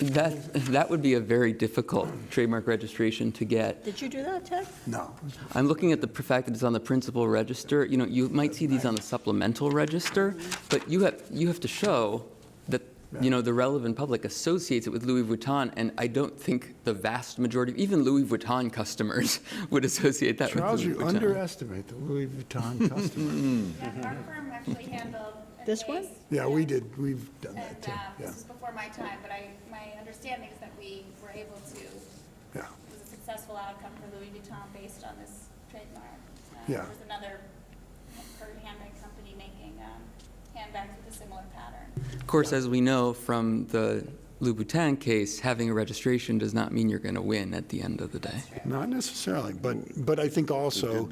That would be a very difficult trademark registration to get. Did you do that, Ted? No. I'm looking at the fact that it's on the principal register. You might see these on the supplemental register, but you have to show that the relevant public associates it with Louis Vuitton, and I don't think the vast majority, even Louis Vuitton customers, would associate that Charles, with Louis you Vuitton. underestimate the Louis Vuitton customer. Our firm actually handled a This one? case, Yeah, we did. We've done that and too. Yeah. this is before my time, but my understanding is that we were able to, Yeah. it was a successful outcome for Louis Vuitton based on this trademark. Yeah. There was another handbag company making handbags with a similar pattern. Of course, as we know from the Louboutin case, having a registration does not mean you're going to win at the end of the day. Not necessarily, but I think also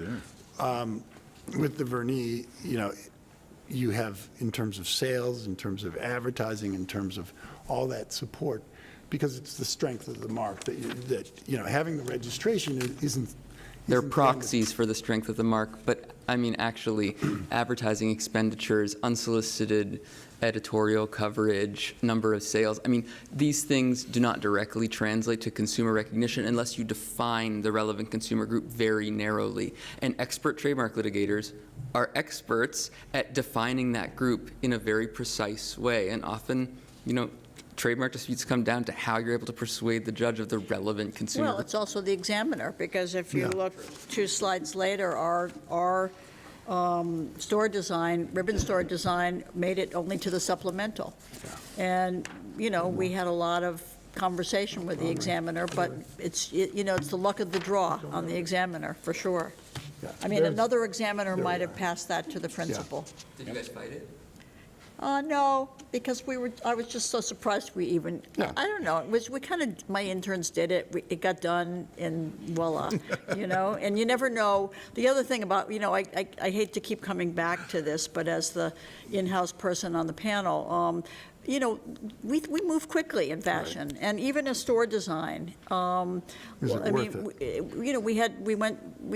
with the vernis, you have in terms of sales, in terms of advertising, in terms of all that support, because it's the strength of the mark that having the registration isn't. They're proxies for the strength of the mark, but actually, advertising expenditures, unsolicited editorial coverage, number of sales, these things do not directly translate to consumer recognition unless you define the relevant consumer group very narrowly. And expert trademark litigators are experts at defining that group in a very precise way. And often, trademark disputes come down to how you're able to persuade the judge of the relevant consumer Well, group. it's also the examiner, because if you look 2 slides later, our store design, ribbon store design, made it only to the supplemental. And, we had a lot of conversation with the examiner, but it's the luck of the draw on the examiner, for sure. There's- Another examiner might have passed that to the principal. Did you guys fight it? No, because I was just so surprised we even, I don't know, my interns did it, it got done, and voila, and you never know. The other thing about, I hate to keep coming back to this, but as the in-house person on the panel, we move quickly in fashion, and even a store design. Is it worth it? We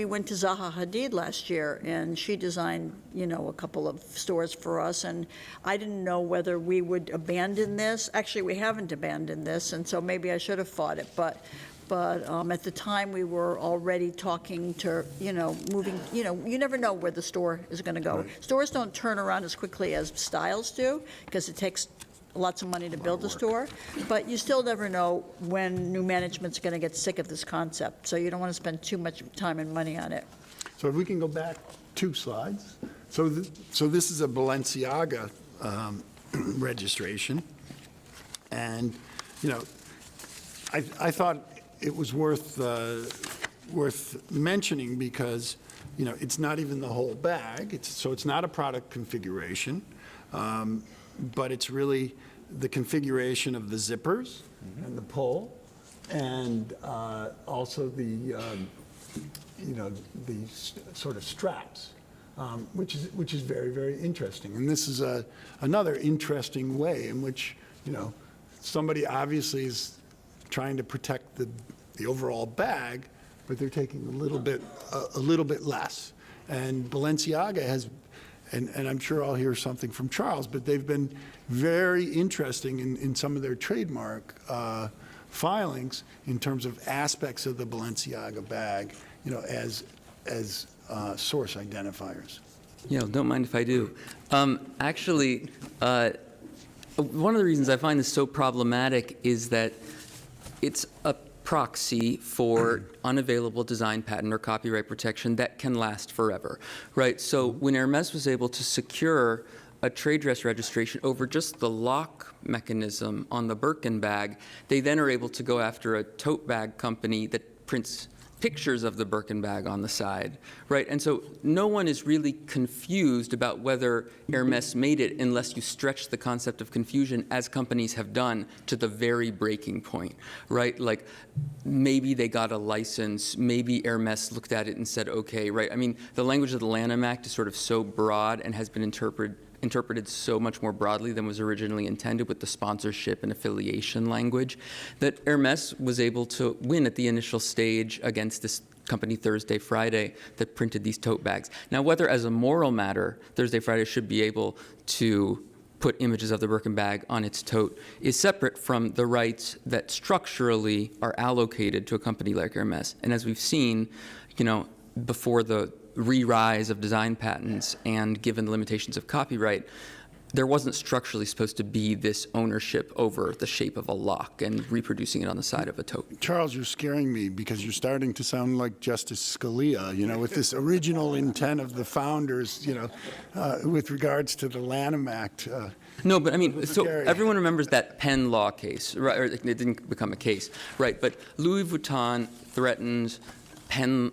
went to Zaha Hadid last year, and she designed, a couple of stores for us, and I didn't know whether we would abandon this. Actually, we haven't abandoned this, and so maybe I should have fought it, but at the time, we were already talking to, moving, you never know where the store is going to go. Right. Stores don't turn around as quickly as styles do, because it takes lots of money to build a store, but you still never know when new management's going to get sick of this concept, so you don't want to spend too much time and money on it. So if we can go back 2 slides. So this is a Balenciaga registration, and I thought it was worth mentioning because it's not even the whole bag. It's not a product configuration, but it's really the configuration of the zippers and the pull, and also the sort of straps, which is very, very interesting. And this is another interesting way in which somebody obviously is trying to protect the overall bag, but they're taking a little bit less. And Balenciaga has. And I'm sure I'll hear something from Charles, but they've been very interesting in some of their trademark filings in terms of aspects of the Balenciaga bag, as source identifiers. Yeah, don't mind if I do. Actually, one of the reasons I find this so problematic is that it's a proxy for unavailable design patent or copyright protection that can last forever, right? So when Hermes was able to secure a trade dress registration over just the lock mechanism on the Birkin bag, they then are able to go after a tote bag company that prints pictures of the Birkin bag on the side, right? And so no one is really confused about whether Hermes made it unless you stretch the concept of confusion, as companies have done, to the very breaking point, right? Like maybe they got a license, maybe Hermes looked at it and said, okay, right? I mean, the language of the Lanham Act is sort of so broad and has been interpreted so much more broadly than was originally intended with the sponsorship and affiliation language, that Hermes was able to win at the initial stage against this company Thursday Friday that printed these tote bags. Now, whether as a moral matter Thursday Friday should be able to put images of the Birkin bag on its tote is separate from the rights that structurally are allocated to a company like Hermes. And as we've seen, before the re-rise of design patents and given the limitations of copyright, there wasn't structurally supposed to be this ownership over the shape of a lock and reproducing it on the side of a tote. Charles, you're scaring me because you're starting to sound like Justice Scalia, with this original intent of the founders, with regards to the Lanham Act. No, but I mean, so scary. everyone remembers that Penn law case, right? Or it didn't become a case, right? But Louis Vuitton threatened Penn.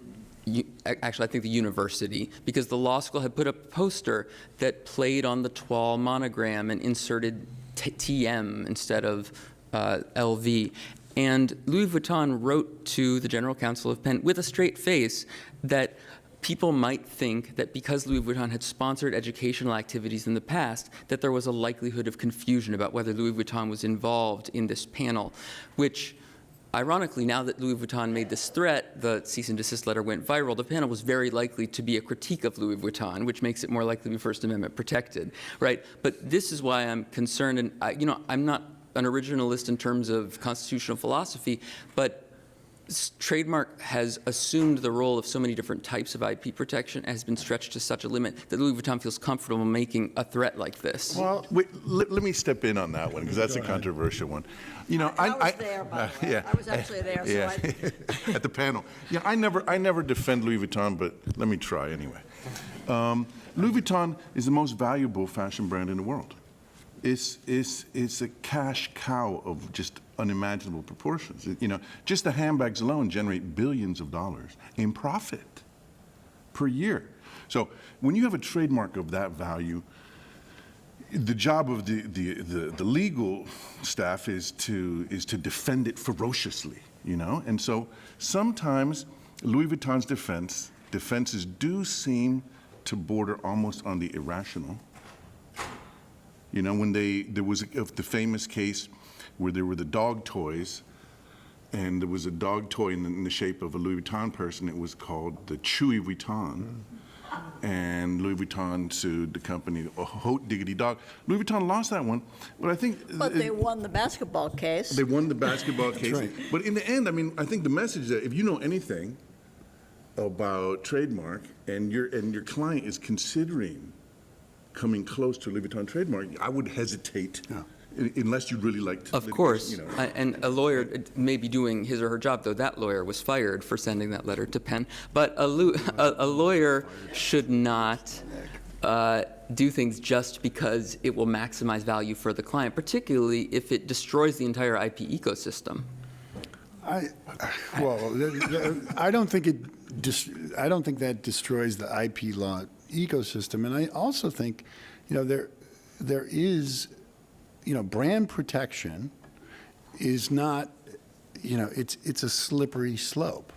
Actually, I think the university, because the law school had put up a poster that played on the Toile monogram and inserted TM instead of LV. And Louis Vuitton wrote to the general counsel of Penn with a straight face that people might think that because Louis Vuitton had sponsored educational activities in the past, that there was a likelihood of confusion about whether Louis Vuitton was involved in this panel, which ironically, now that Louis Vuitton made this threat, the cease and desist letter went viral. The panel was very likely to be a critique of Louis Vuitton, which makes it more likely to be First Amendment protected, right? But this is why I'm concerned, and I'm not an originalist in terms of constitutional philosophy, but trademark has assumed the role of so many different types of IP protection and has been stretched to such a limit that Louis Vuitton feels comfortable making a threat like this. Well, wait, let me step in on that one, because that's a controversial one. I was there, by the way. Yeah. I was actually there, so At the panel. Yeah, I never defend Louis Vuitton, but let me try anyway. Louis Vuitton is the most valuable fashion brand in the world. It's a cash cow of just unimaginable proportions. Just the handbags alone generate billions of dollars in profit per year. So when you have a trademark of that value, the job of the legal staff is to defend it ferociously, you know? And so sometimes Louis Vuitton's defenses do seem to border almost on the irrational. You know, when there was the famous case where there were the dog toys, and there was a dog toy in the shape of a Louis Vuitton person. It was called the Chewy Vuitton. And Louis Vuitton sued the company, oh, hot diggity dog. Louis Vuitton lost that one, but I think... But they won the basketball case. They won the basketball case. right. But in the end, I mean, I think the message that if you know anything about trademark and your client is considering coming close to a Louis Vuitton trademark, I would hesitate unless you'd really like to. Of course, you know. and a lawyer may be doing his or her job, though that lawyer was fired for sending that letter to Penn. But a lawyer should not do things just because it will maximize value for the client, particularly if it destroys the entire IP ecosystem. I don't think I don't think that destroys the IP law ecosystem, and I also think, you know, there is, you know, brand protection is not, you know, it's a slippery slope.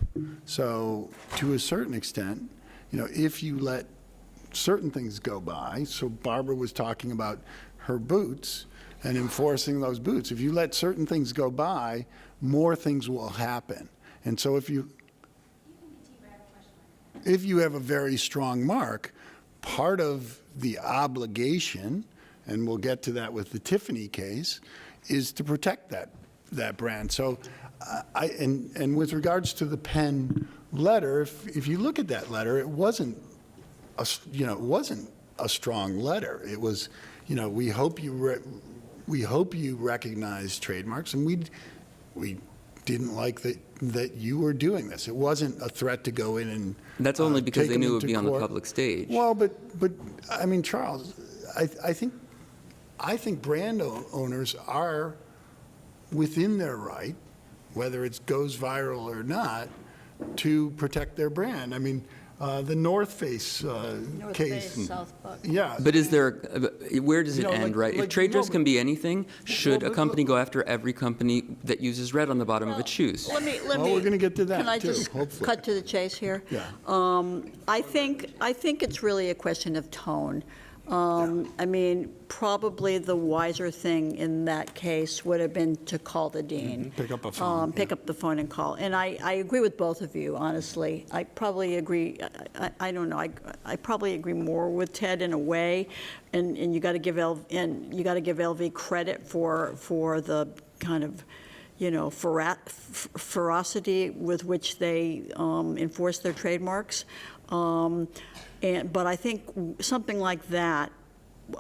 So to a certain extent, you know, if you let certain things go by, so Barbara was talking about her boots and enforcing those boots. If you let certain things go by, more things will happen. And so if you have a very strong mark, part of the obligation, and we'll get to that with the Tiffany case, is to protect that brand. So, and with regards to the Penn letter, if you look at that letter, it wasn't a strong letter. It was, you know, we hope you recognize trademarks, and we didn't like that you were doing this. It wasn't a threat to go in and That's only because take they them knew it would into be on the court. public stage. Well, but I mean, Charles, I think brand owners are within their right, whether it goes viral or not, to protect their brand. I mean, the North Face North case. Face, South Buck. Yeah. But is there, where does it You know, end, like- right? If like, trade dress no, can but- be anything, should Well, a but- company go after every company that uses red on the bottom of its shoes? Let me. Well, we're gonna get to that, Can I too, just hopefully. cut to the chase here? Yeah. I think it's really a question of tone. I mean, probably the wiser thing in that case would have been to call the dean. Pick up a phone, Pick up the phone and call. And I agree with both of you, honestly. I probably agree, I don't know, I probably agree more with Ted in a way, and you got to give LV credit for the kind of, you know, ferocity with which they enforce their trademarks. But I think something like that,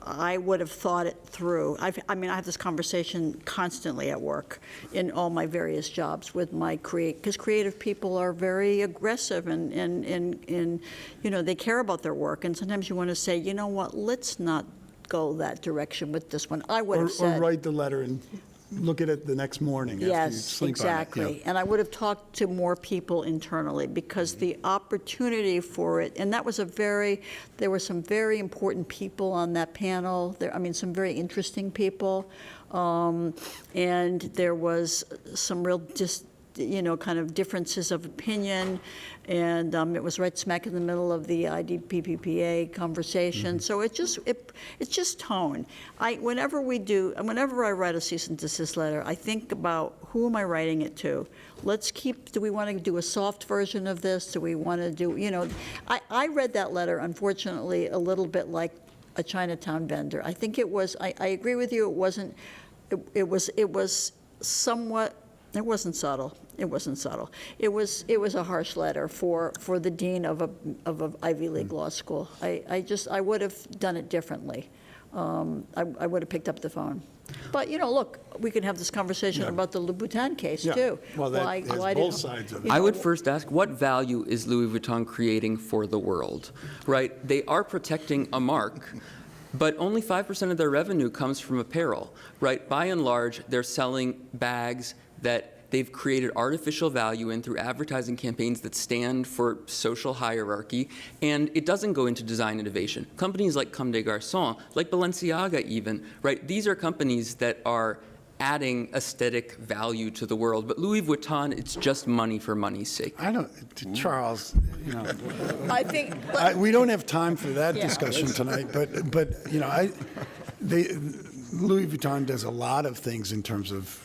I would have thought it through. I mean, I have this conversation constantly at work in all my various jobs with my because creative people are very aggressive and you know, they care about their work. And sometimes you want to say, you know what, let's not go that direction with this one. I would have Or said. write the letter and look at it the next morning after you Yes, sleep exactly. on it. And I would have talked to more people internally because the opportunity for it, and that was there were some very important people on that panel. Some very interesting people. And there was some real kind of differences of opinion, and it was right smack in the middle of the IDPPPA conversation. So it's just tone. Whenever I write a cease and desist letter, I think about who am I writing it to. Do we want to do a soft version of this? Do we want to do, you know, I read that letter, unfortunately, a little bit like a Chinatown vendor. I think it was, I agree with you, it was somewhat, it wasn't subtle. It wasn't subtle. It was a harsh letter for the dean of a Ivy League law school. I would have done it differently. I would have picked up the phone. But, you know, look, we can have this conversation about the Louboutin case, Yeah. too. Well, that Why has didn't- both sides of it. I would first ask, what value is Louis Vuitton creating for the world, right? They are protecting a mark, but only 5% of their revenue comes from apparel, right? By and large, they're selling bags that they've created artificial value in through advertising campaigns that stand for social hierarchy, and it doesn't go into design innovation. Companies like Comme des Garçons, like Balenciaga even, right? These are companies that are adding aesthetic value to the world. But Louis Vuitton, it's just money for money's sake. I don't, Charles, you know, I think, we don't have time for that discussion tonight, but you know, Louis Vuitton does a lot of things in terms of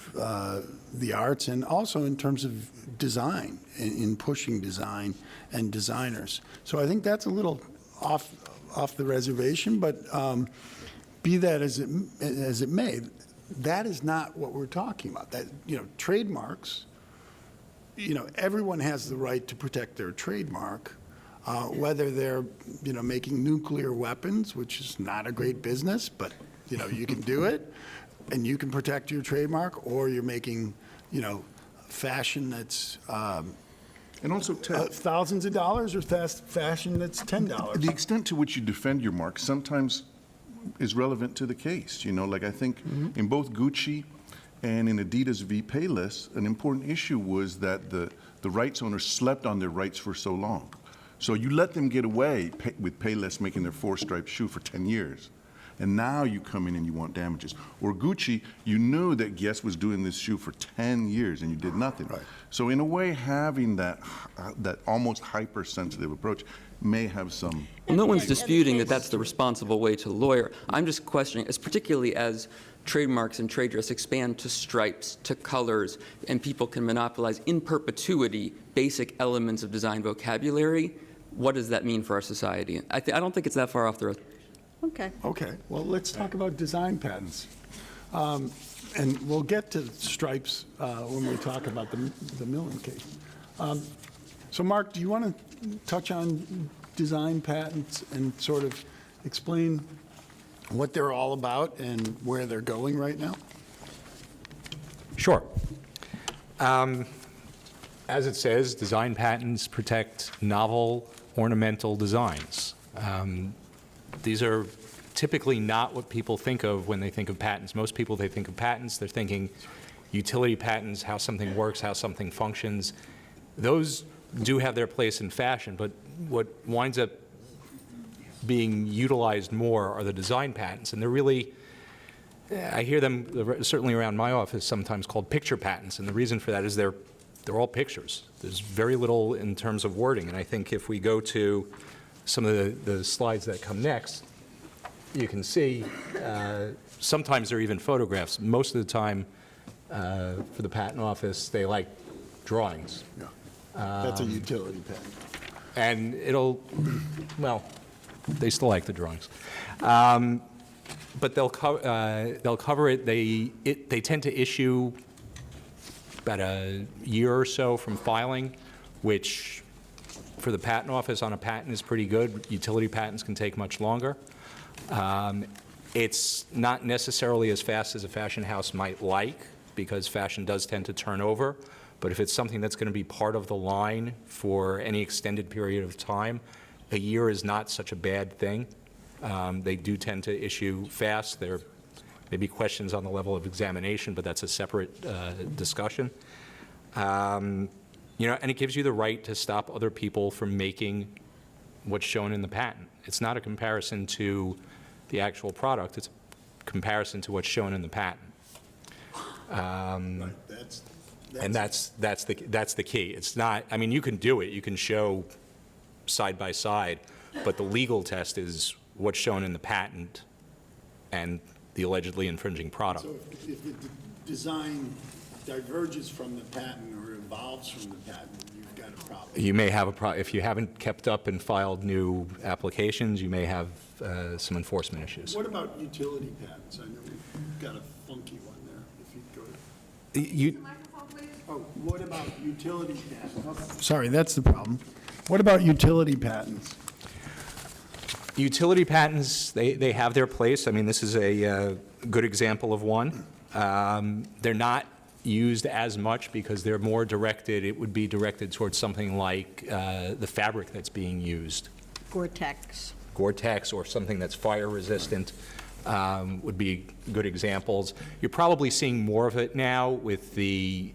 the arts and also in terms of design, in pushing design and designers. So I think that's a little off the reservation, but be that as it may, that is not what we're talking about. That, you know, trademarks, you know, everyone has the right to protect their trademark, whether they're, you know, making nuclear weapons, which is not a great business, but, you know, you can do it, and you can protect your trademark, or you're making, you know, fashion that's And also, Ted, thousands of dollars, or fashion that's $10. the extent to which you defend your mark sometimes is relevant to the case. You know, like I think in both Gucci and in Adidas v. Payless, an important issue was that the rights owners slept on their rights for so long. So you let them get away with Payless making their 4-stripe shoe for 10 years. And now you come in and you want damages. Or Gucci, you knew that Guess was doing this shoe for 10 years and you did nothing. Right. So in a way, having that almost hypersensitive approach may have some. Well, no one's disputing that that's the responsible way to lawyer. I'm just questioning, particularly as trademarks and trade dress expand to stripes, to colors, and people can monopolize in perpetuity basic elements of design vocabulary, what does that mean for our society? I don't think it's that far off the road. okay. Okay, well, let's talk about design patents. And we'll get to stripes when we talk about the Mullin case. So, Marc, do you want to touch on design patents and sort of explain what they're all about and where they're going right now? Sure. As it says, design patents protect novel ornamental designs. These are typically not what people think of when they think of patents. Most people, they think of patents, they're thinking utility patents, how something works, how something functions. Those do have their place in fashion, but what winds up being utilized more are the design patents, and they're really, I hear them certainly around my office sometimes called picture patents, and the reason for that is they're all pictures. There's very little in terms of wording, and I think if we go to some of the slides that come next, you can see sometimes they're even photographs. Most of the time for the patent office, they like drawings. Yeah. That's a utility patent. And well, they still like the drawings. But they'll cover it. They tend to issue about a year or so from filing, which for the patent office on a patent is pretty good. Utility patents can take much longer. It's not necessarily as fast as a fashion house might like, because fashion does tend to turn over. But if it's something that's going to be part of the line for any extended period of time, a year is not such a bad thing. They do tend to issue fast. There may be questions on the level of examination, but that's a separate discussion. You know, and it gives you the right to stop other people from making what's shown in the patent. It's not a comparison to the actual product. It's a comparison to what's shown in the patent. And that's the key. It's not, I mean, you can do it. You can show side by side, but the legal test is what's shown in the patent and the allegedly infringing product. So if the design diverges from the patent or evolves from the patent, you've got a problem. You may have a problem. If you haven't kept up and filed new applications, you may have some enforcement issues. What about utility patents? I know we've got a funky one there, if you go to. Oh, what about utility patents? Okay. Sorry, that's the problem. What about utility patents? Utility patents, they have their place. I mean, this is a good example of one. They're not used as much because they're more directed, it would be directed towards something like the fabric that's being used. Gore-Tex. Gore-Tex or something that's fire resistant would be good examples. You're probably seeing more of it now with the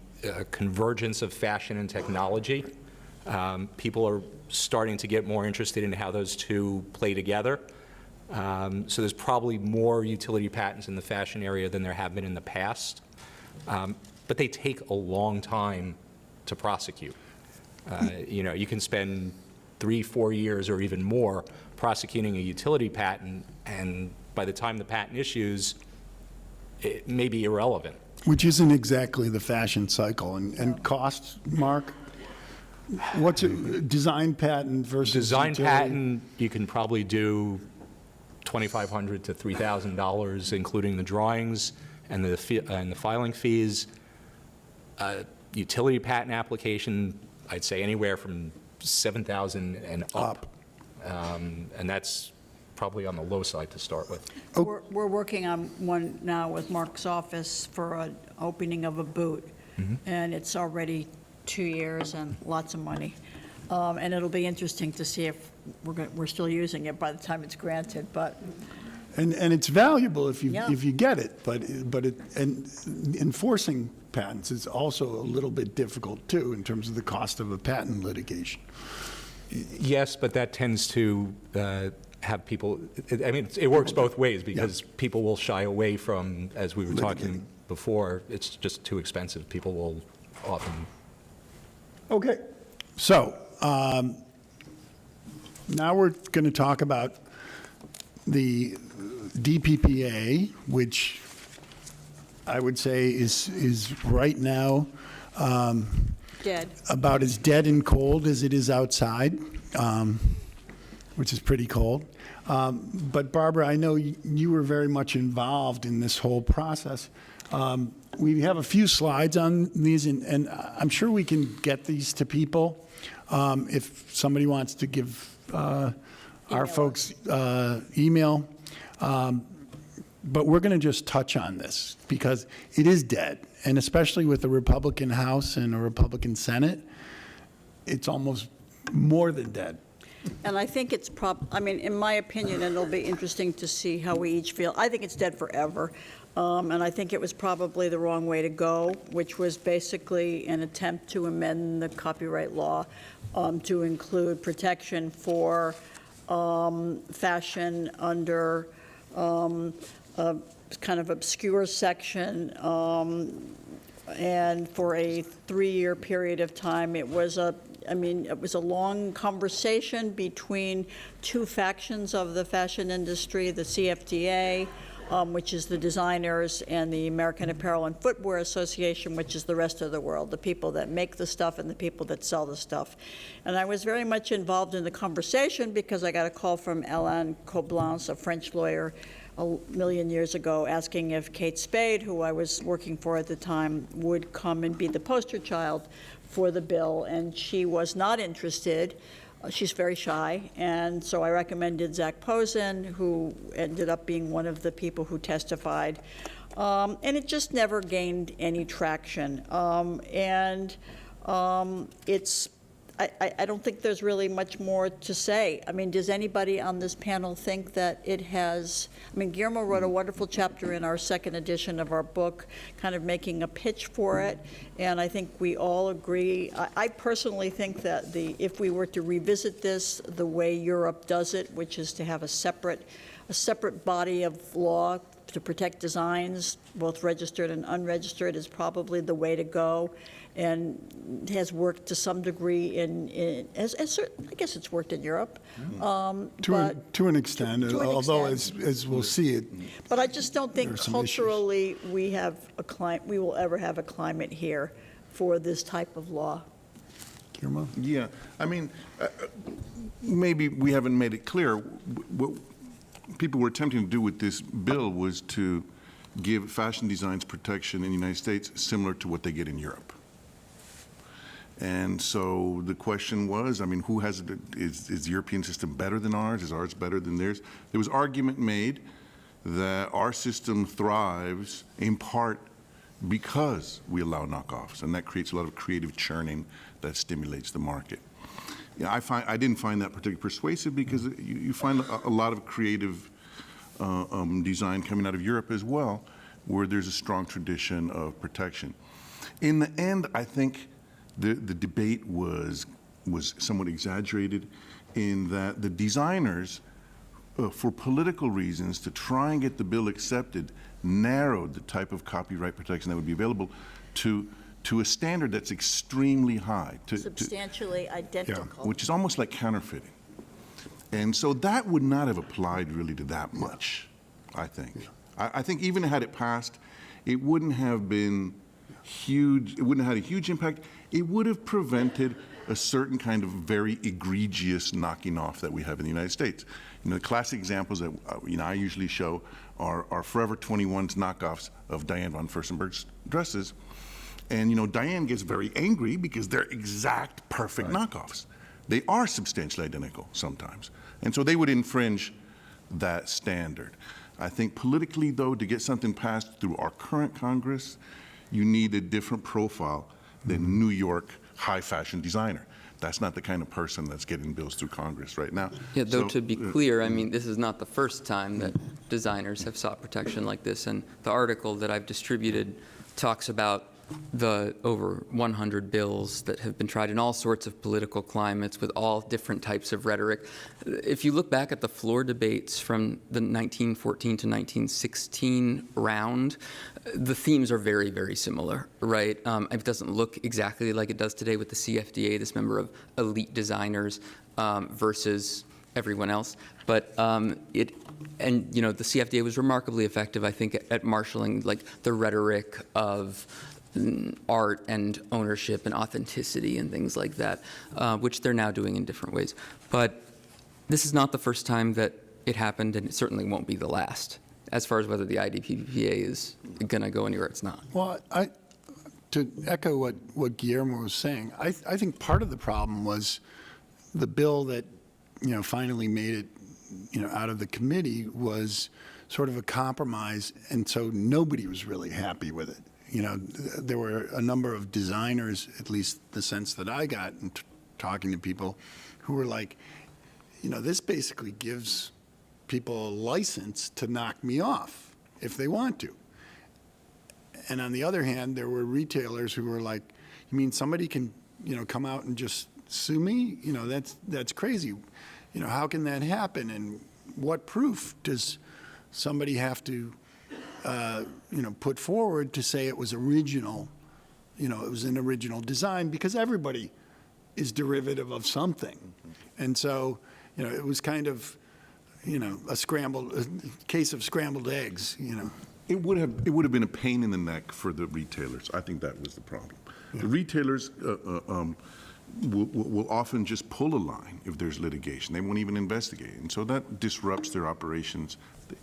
convergence of fashion and technology. People are starting to get more interested in how those two play together. So there's probably more utility patents in the fashion area than there have been in the past. But they take a long time to prosecute. You can spend 3-4 years or even more prosecuting a utility patent, and by the time the patent issues, it may be irrelevant. Which isn't exactly the fashion cycle. And costs, Mark? What's a design patent versus Design utility? patent, you can probably do $2,500 to $3,000, including the drawings and the filing fees. Utility patent application, I'd say anywhere from $7,000 and up. And that's probably on the low side to start with. We're working on one now with Marc's office for an opening of a boot, and it's already 2 years and lots of money. And it'll be interesting to see if we're still using it by the time it's granted, but. And it's valuable if you Yeah. if you get it, but enforcing patents is also a little bit difficult too in terms of the cost of a patent litigation. Yes, but that tends to have people, it works both ways, because people will shy away from, as we were talking before, it's just too expensive. People will often. Okay, so now we're going to talk about the DPPA, which I would say is right now Dead. about as dead and cold as it is outside, which is pretty cold. But Barbara, I know you were very much involved in this whole process. We have a few slides on these, and I'm sure we can get these to people if somebody wants to give our folks email. But we're going to just touch on this because it is dead, and especially with the Republican House and a Republican Senate, it's almost more than dead. And I think it's in my opinion, and it'll be interesting to see how we each feel. I think it's dead forever. And I think it was probably the wrong way to go, which was basically an attempt to amend the copyright law to include protection for fashion under a kind of obscure section. And for a 3-year period of time, it was a long conversation between two factions of the fashion industry, the CFDA, which is the designers, and the American Apparel and Footwear Association, which is the rest of the world, the people that make the stuff and the people that sell the stuff. And I was very much involved in the conversation because I got a call from Alain Coblence, a French lawyer, a million years ago, asking if Kate Spade, who I was working for at the time, would come and be the poster child for the bill, and she was not interested. She's very shy, and so I recommended Zach Posen, who ended up being one of the people who testified, and it just never gained any traction. I don't think there's really much more to say. I mean, does anybody on this panel think that it has, Guillermo wrote a wonderful chapter in our second edition of our book, kind of making a pitch for it, and I think we all agree. I personally think that if we were to revisit this the way Europe does it, which is to have a separate body of law to protect designs, both registered and unregistered, is probably the way to go, and has worked to some degree I guess it's worked in Europe. To an extent, although as we'll see it. But I just don't think There are some culturally we will ever have a climate here for this type of law. Guillermo? Yeah, maybe we haven't made it clear. What people were attempting to do with this bill was to give fashion designs protection in the United States similar to what they get in Europe. And so the question was, who has it? Is the European system better than ours? Is ours better than theirs? There was argument made that our system thrives in part because we allow knockoffs, and that creates a lot of creative churning that stimulates the market. Yeah, I didn't find that particularly persuasive because you find a lot of creative design coming out of Europe as well, where there's a strong tradition of protection. In the end, I think the debate was somewhat exaggerated in that the designers, for political reasons, to try and get the bill accepted, narrowed the type of copyright protection that would be available to a standard that's extremely high. Substantially identical. Which is almost like counterfeiting. And so that would not have applied really to that much, I think. Yeah. I think even had it passed, it wouldn't have been huge, it wouldn't have had a huge impact. It would have prevented a certain kind of very egregious knocking off that we have in the United States. You know, the classic examples that I usually show are Forever 21's knockoffs of Diane von Furstenberg's dresses. And Diane gets very angry because they're exact, perfect knockoffs. They are substantially identical sometimes. And so they would infringe that standard. I think politically, though, to get something passed through our current Congress, you need a different profile than New York high fashion designer. That's not the kind of person that's getting bills through Congress right now. Yeah, though to be clear, I mean, this is not the first time that designers have sought protection like this. And the article that I've distributed talks about the over 100 bills that have been tried in all sorts of political climates with all different types of rhetoric. If you look back at the floor debates from the 1914 to 1916 round, the themes are very, very similar, right? It doesn't look exactly like it does today with the CFDA, this member of elite designers versus everyone else. But the CFDA was remarkably effective, I think, at marshaling like the rhetoric of art and ownership and authenticity and things like that, which they're now doing in different ways. But this is not the first time that it happened, and it certainly won't be the last. As far as whether the IDPPA is going to go anywhere, it's not. Well, to echo what Guillermo was saying, I think part of the problem was the bill that finally made it out of the committee was sort of a compromise, and so nobody was really happy with it. There were a number of designers, at least the sense that I got in talking to people, who were like, this basically gives people a license to knock me off if they want to. And on the other hand, there were retailers who were like, you mean somebody can, come out and just sue me? That's crazy. How can that happen? And what proof does somebody have to put forward to say it was original, it was an original design, because everybody is derivative of something. And so, it was kind of, a case of scrambled eggs, It would have been a pain in the neck for the retailers. I think that was the problem. Yeah. The retailers will often just pull a line if there's litigation. They won't even investigate. And so that disrupts their operations.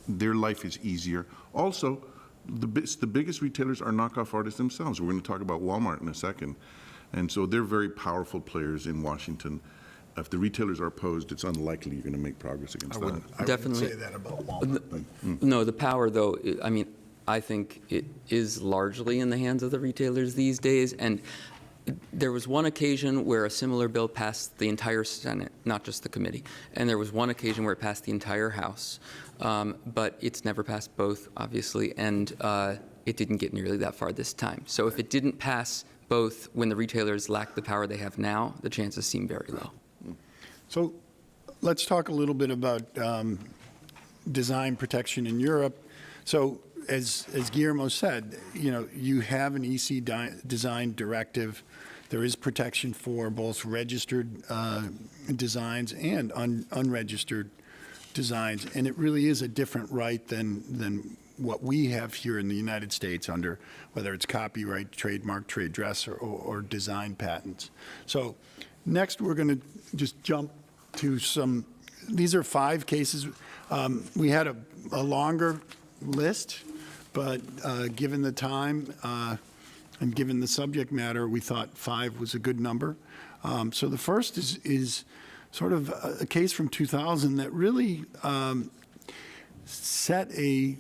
Their life is easier. Also, the biggest retailers are knockoff artists themselves. We're going to talk about Walmart in a second. And so they're very powerful players in Washington. If the retailers are opposed, it's unlikely you're going to make progress against that. I Definitely. wouldn't say that about Walmart. No, the power, though, I mean, I think it is largely in the hands of the retailers these days. And there was one occasion where a similar bill passed the entire Senate, not just the committee. And there was one occasion where it passed the entire House. But it's never passed both, obviously, and it didn't get nearly that far this time. So if it didn't pass both when the retailers lack the power they have now, the chances seem very low. So let's talk a little bit about design protection in Europe. So as Guillermo said, you have an EC design directive. There is protection for both registered designs and unregistered designs, and it really is a different right than what we have here in the United States under whether it's copyright, trademark, trade dress, or design patents. So next we're going to just jump to these are 5 cases. We had a longer list, but given the time and given the subject matter, we thought 5 was a good number. So the first is sort of a case from 2000 that really set you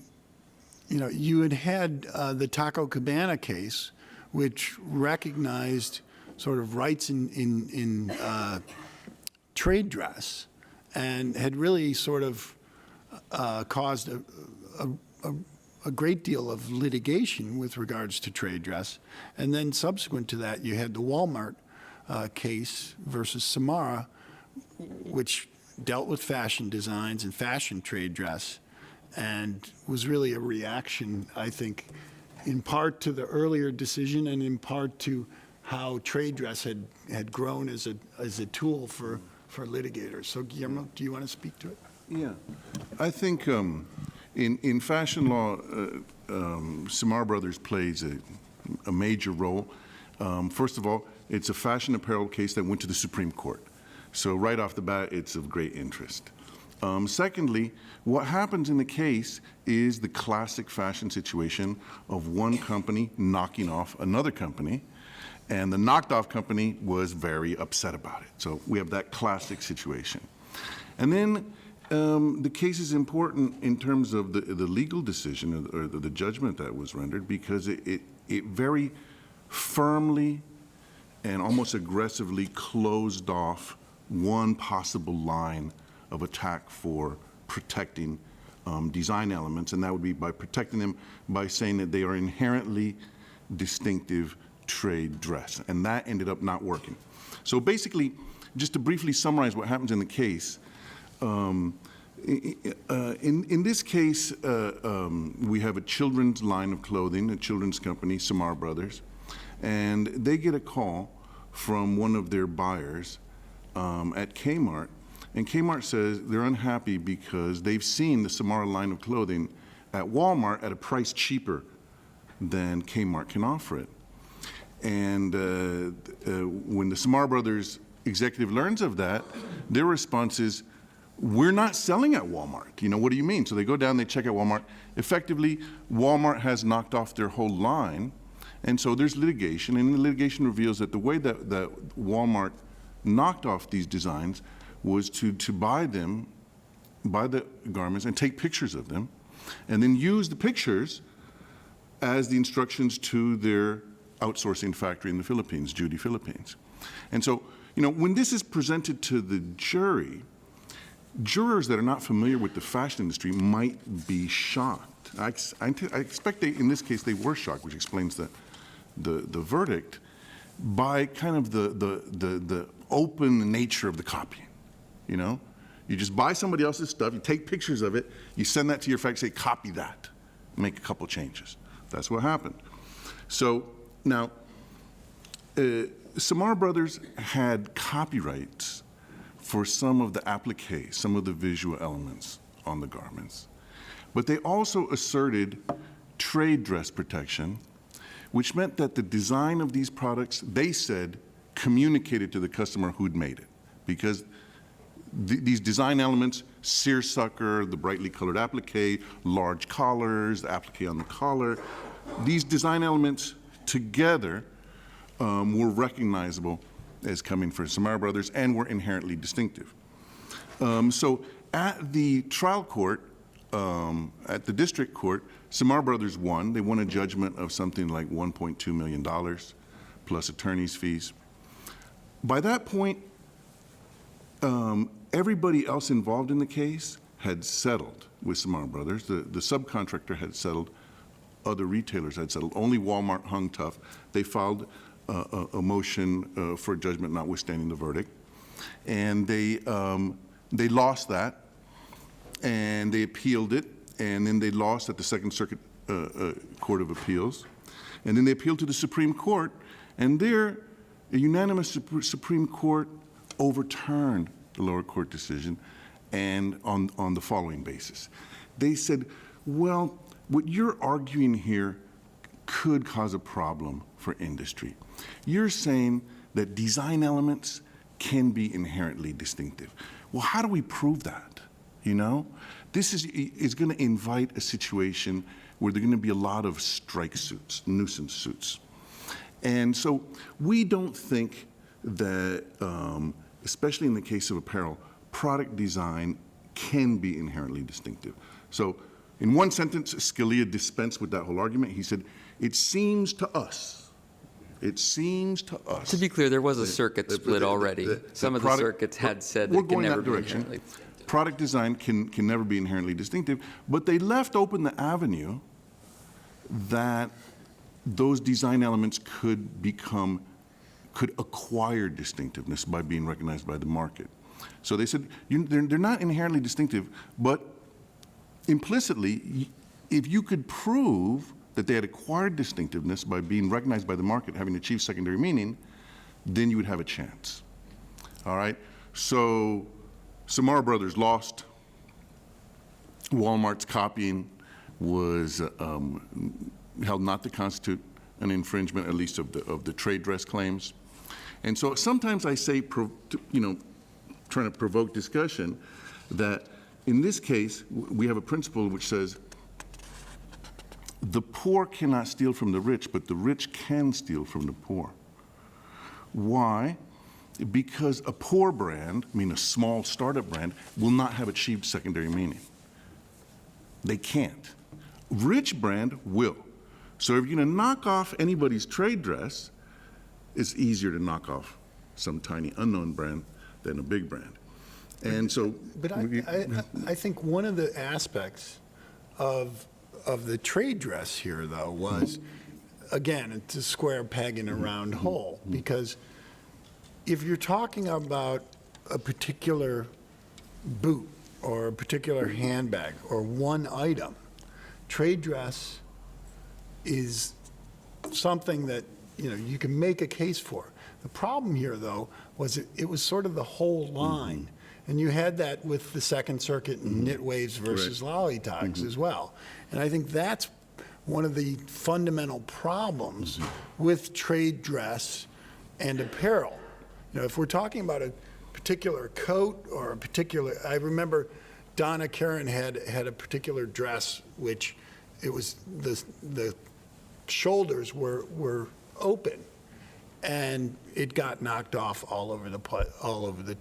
had the Taco Cabana case, which recognized sort of rights in trade dress and had really sort of caused a a great deal of litigation with regards to trade dress. And then subsequent to that, you had the Walmart case versus Samara, which dealt with fashion designs and fashion trade dress, and was really a reaction, I think, in part to the earlier decision and in part to how trade dress had grown as a tool for litigators. So Guillermo, do you want to speak to it? Yeah, I think in fashion law, Samar Brothers plays a major role. First of all, it's a fashion apparel case that went to the Supreme Court. So right off the bat, it's of great interest. Secondly, what happens in the case is the classic fashion situation of one company knocking off another company, and the knocked off company was very upset about it. So we have that classic situation. And then the case is important in terms of the legal decision or the judgment that was rendered, because it very firmly and almost aggressively closed off one possible line of attack for protecting design elements, and that would be by protecting them by saying that they are inherently distinctive trade dress, and that ended up not working. So basically, just to briefly summarize what happens in the case, in this case, we have a children's line of clothing, a children's company, Samar Brothers, and they get a call from one of their buyers at Kmart, and Kmart says they're unhappy because they've seen the Samar line of clothing at Walmart at a price cheaper than Kmart can offer it. And when the Samar Brothers executive learns of that, their response is, we're not selling at Walmart. You know, what do you mean? So they go down, they check at Walmart. Effectively, Walmart has knocked off their whole line, and so there's litigation, and the litigation reveals that the way that Walmart knocked off these designs was to buy the garments and take pictures of them, and then use the pictures as the instructions to their outsourcing factory in the Philippines, Judy Philippines. And so, you know, when this is presented to the jury, jurors that are not familiar with the fashion industry might be shocked. I expect in this case, they were shocked, which explains the verdict, by kind of the open nature of the copying. You know, you just buy somebody else's stuff, you take pictures of it, you send that to your factory, say, copy that, make a couple changes. That's what happened. So now, Samar Brothers had copyrights for some of the appliques, some of the visual elements on the garments. But they also asserted trade dress protection, which meant that the design of these products, they said, communicated to the customer who'd made it. Because these design elements, seersucker, the brightly colored applique, large collars, the applique on the collar, these design elements together were recognizable as coming from Samar Brothers and were inherently distinctive. So at the trial court, at the district court, Samar Brothers won. They won a judgment of something like $1.2 million plus attorney's fees. By that point, everybody else involved in the case had settled with Samar Brothers. The subcontractor had settled. Other retailers had settled. Only Walmart hung tough. They filed a motion for judgment notwithstanding the verdict. And they lost that, and they appealed it, and then they lost at the Second Circuit Court of Appeals. And then they appealed to the Supreme Court, and there, a unanimous Supreme Court overturned the lower court decision, and on the following basis. They said, well, what you're arguing here could cause a problem for industry. You're saying that design elements can be inherently distinctive. Well, how do we prove that? You know, this is going to invite a situation where there are going to be a lot of strike suits, nuisance suits. And so we don't think that, especially in the case of apparel, product design can be inherently distinctive. So in one sentence, Scalia dispensed with that whole argument. He said, it seems to us. To be clear, there was a circuit split already. Some of the circuits had said that it can never be inherently distinctive. Product design can never be inherently distinctive, but they left open the avenue that those design elements could acquire distinctiveness by being recognized by the market. So they said they're not inherently distinctive, but implicitly, if you could prove that they had acquired distinctiveness by being recognized by the market, having achieved secondary meaning, then you would have a chance. All right? So Samara Brothers lost. Walmart's copying was held not to constitute an infringement, at least of the trade dress claims. And so sometimes I say, trying to provoke discussion, that in this case, we have a principle which says the poor cannot steal from the rich, but the rich can steal from the poor. Why? Because a poor brand, I mean a small startup brand, will not have achieved secondary meaning. They can't. Rich brand will. So if you're going to knock off anybody's trade dress, it's easier to knock off some tiny unknown brand than a big brand. And so, But I think one of the aspects of the trade dress here, though, was, again, it's a square peg in a round hole, because if you're talking about a particular boot or a particular handbag or one item, trade dress is something that, you can make a case for. The problem here, though, was it was sort of the whole line. And you had that with the Second Circuit and knit waves versus lollytogs as well. And I think that's one of the fundamental problems with trade dress and apparel. If we're talking about a particular coat or a particular, I remember Donna Karan had a particular dress which it was the shoulders were open, and it got knocked off all over the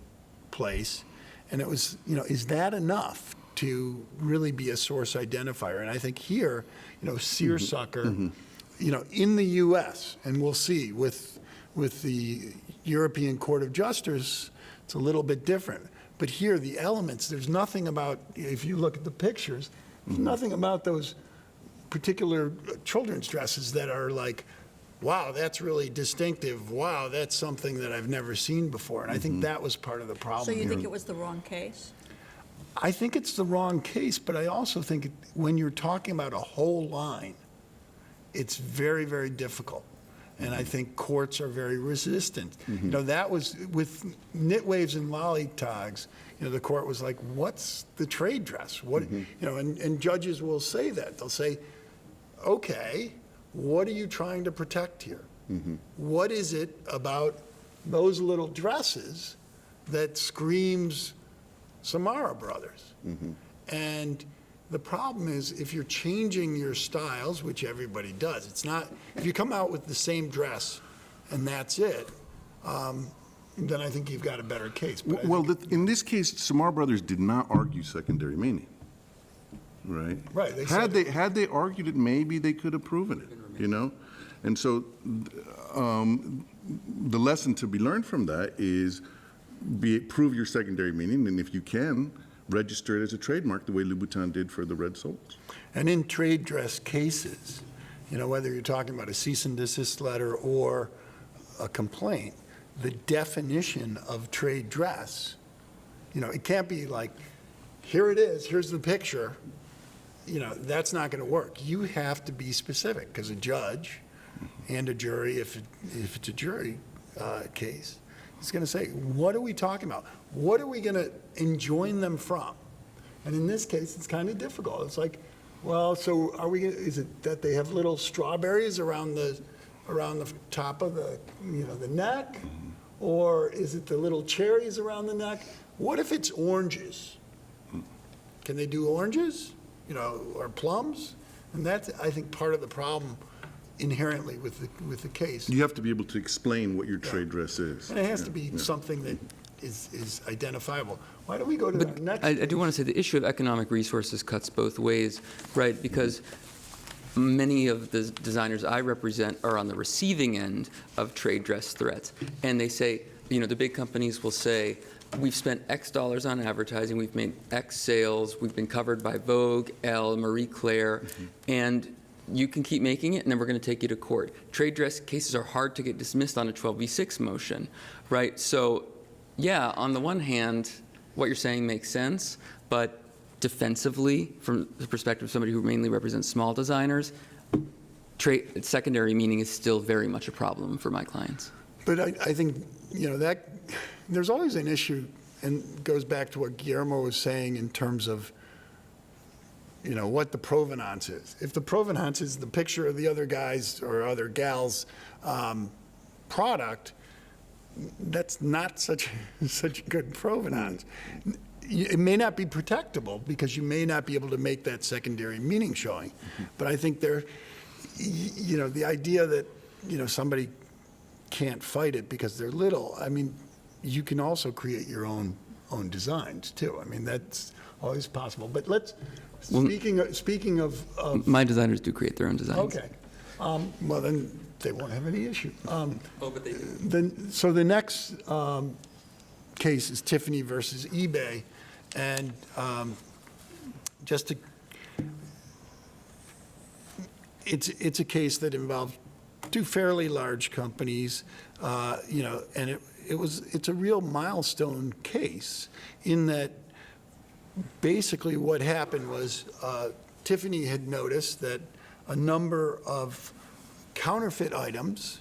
place. And it was, is that enough to really be a source identifier? And I think here, seersucker, in the U.S., and we'll see with the European Court of Justice, it's a little bit different. But here, the elements, there's nothing about, if you look at the pictures, there's nothing about those particular children's dresses that are like, wow, that's really distinctive. Wow, that's something that I've never seen before. And I think that was part of the problem. So you here. think it was the wrong case? I think it's the wrong case, but I also think when you're talking about a whole line, it's very, very difficult. And I think courts are very resistant. That was with knit waves and lollytogs, the court was like, what's the trade dress? What, and judges will say that. They'll say, okay, what are you trying to protect here? What is it about those little dresses that screams Samara Brothers? And the problem is, if you're changing your styles, which everybody does, it's not, if you come out with the same dress and that's it, then I think you've got a better case. But in this case, Samara Brothers did not argue secondary meaning, right? Right. Had they argued it, maybe they could have proven it, And so the lesson to be learned from that is prove your secondary meaning, and if you can, register it as a trademark the way Louboutin did for the red soles. And in trade dress cases, whether you're talking about a cease and desist letter or a complaint, the definition of trade dress, it can't be like, here it is, here's the picture. That's not going to work. You have to be specific, because a judge and a jury, if it's a jury case, is going to say, what are we talking about? What are we going to enjoin them from? And in this case, it's kind of difficult. It's like, well, so are we? Is it that they have little strawberries around the top of the neck, or is it the little cherries around the neck? What if it's oranges? Can they do oranges? Or plums? And that's, I think, part of the problem inherently with the case. You have to be able to explain what your trade dress is. And it has to be something that is identifiable. Why don't we go to the next? I do want to say the issue of economic resources cuts both ways, right? Because many of the designers I represent are on the receiving end of trade dress threats. And they say, the big companies will say, we've spent X dollars on advertising, we've made X sales, we've been covered by Vogue, Elle, Marie Claire, and you can keep making it, and then we're going to take you to court. Trade dress cases are hard to get dismissed on a 12b6 motion, right? So, yeah, on the one hand, what you're saying makes sense, but defensively, from the perspective of somebody who mainly represents small designers, secondary meaning is still very much a problem for my clients. But I think, that there's always an issue, and goes back to what Guillermo was saying in terms of, what the provenance is. If the provenance is the picture of the other guy's or other gal's product, that's not such good provenance. It may not be protectable because you may not be able to make that secondary meaning showing. But I think the idea that, somebody can't fight it because they're little, I mean, you can also create your own designs too. I mean, that's always possible. But speaking of My designers do create their own designs. okay, well then they won't have any issue. But they do. So the next case is Tiffany versus eBay, and it's a case that involved two fairly large companies, and it's a real milestone case in that basically what happened was Tiffany had noticed that a number of counterfeit items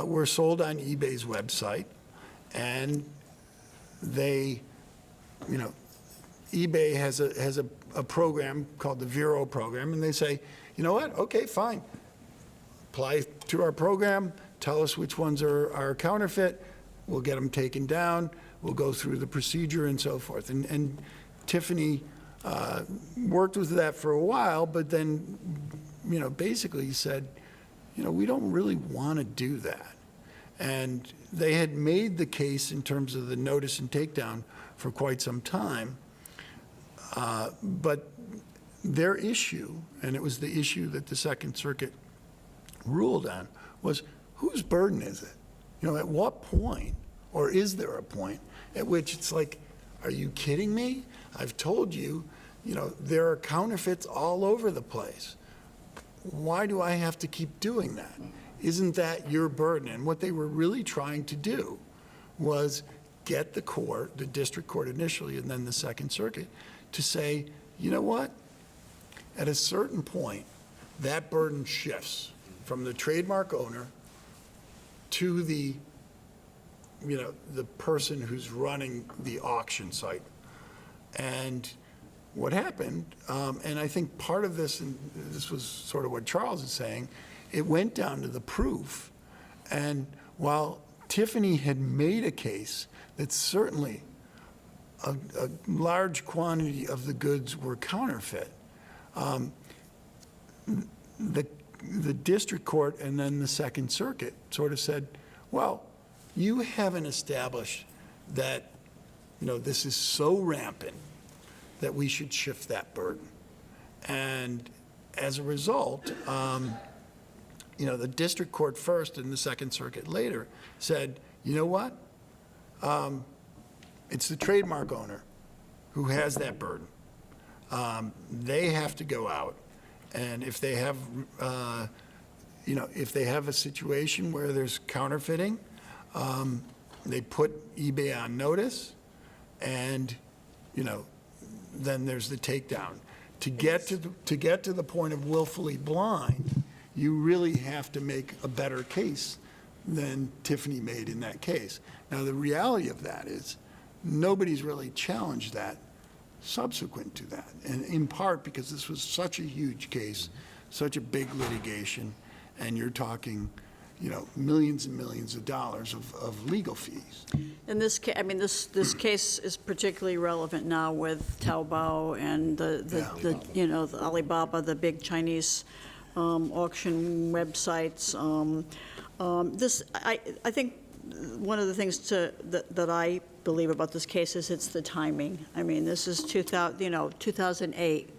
were sold on eBay's website, and eBay has a program called the Vero program, and they say, you know what, okay, fine, apply to our program, tell us which ones are counterfeit, we'll get them taken down, we'll go through the procedure and so forth. And Tiffany worked with that for a while, but then, basically said, we don't really want to do that. And they had made the case in terms of the notice and takedown for quite some time, but their issue, and it was the issue that the Second Circuit ruled on, was whose burden is it? At what point, or is there a point at which it's like, are you kidding me? I've told you, there are counterfeits all over the place. Why do I have to keep doing that? Isn't that your burden? And what they were really trying to do was get the court, the district court initially, and then the Second Circuit, to say, you know what? At a certain point, that burden shifts from the trademark owner to the person who's running the auction site. And what happened, and I think part of this, and this was sort of what Charles is saying, it went down to the proof. And while Tiffany had made a case that certainly a large quantity of the goods were counterfeit, the district court and then the Second Circuit sort of said, well, you haven't established that, this is so rampant that we should shift that burden. And as a result, the district court first and the Second Circuit later said, you know what? It's the trademark owner who has that burden. They have to go out, and if they have, if they have a situation where there's counterfeiting, they put eBay on notice, and then there's the takedown. To get to the point of willfully blind, you really have to make a better case than Tiffany made in that case. Now, the reality of that is nobody's really challenged that subsequent to that, and in part because this was such a huge case, such a big litigation, and you're talking, millions and millions of dollars of legal fees. In this case, this case is particularly relevant now with Taobao and the Alibaba, the big Chinese auction websites. I think one of the things that I believe about this case is it's the timing. I mean, this is 2008.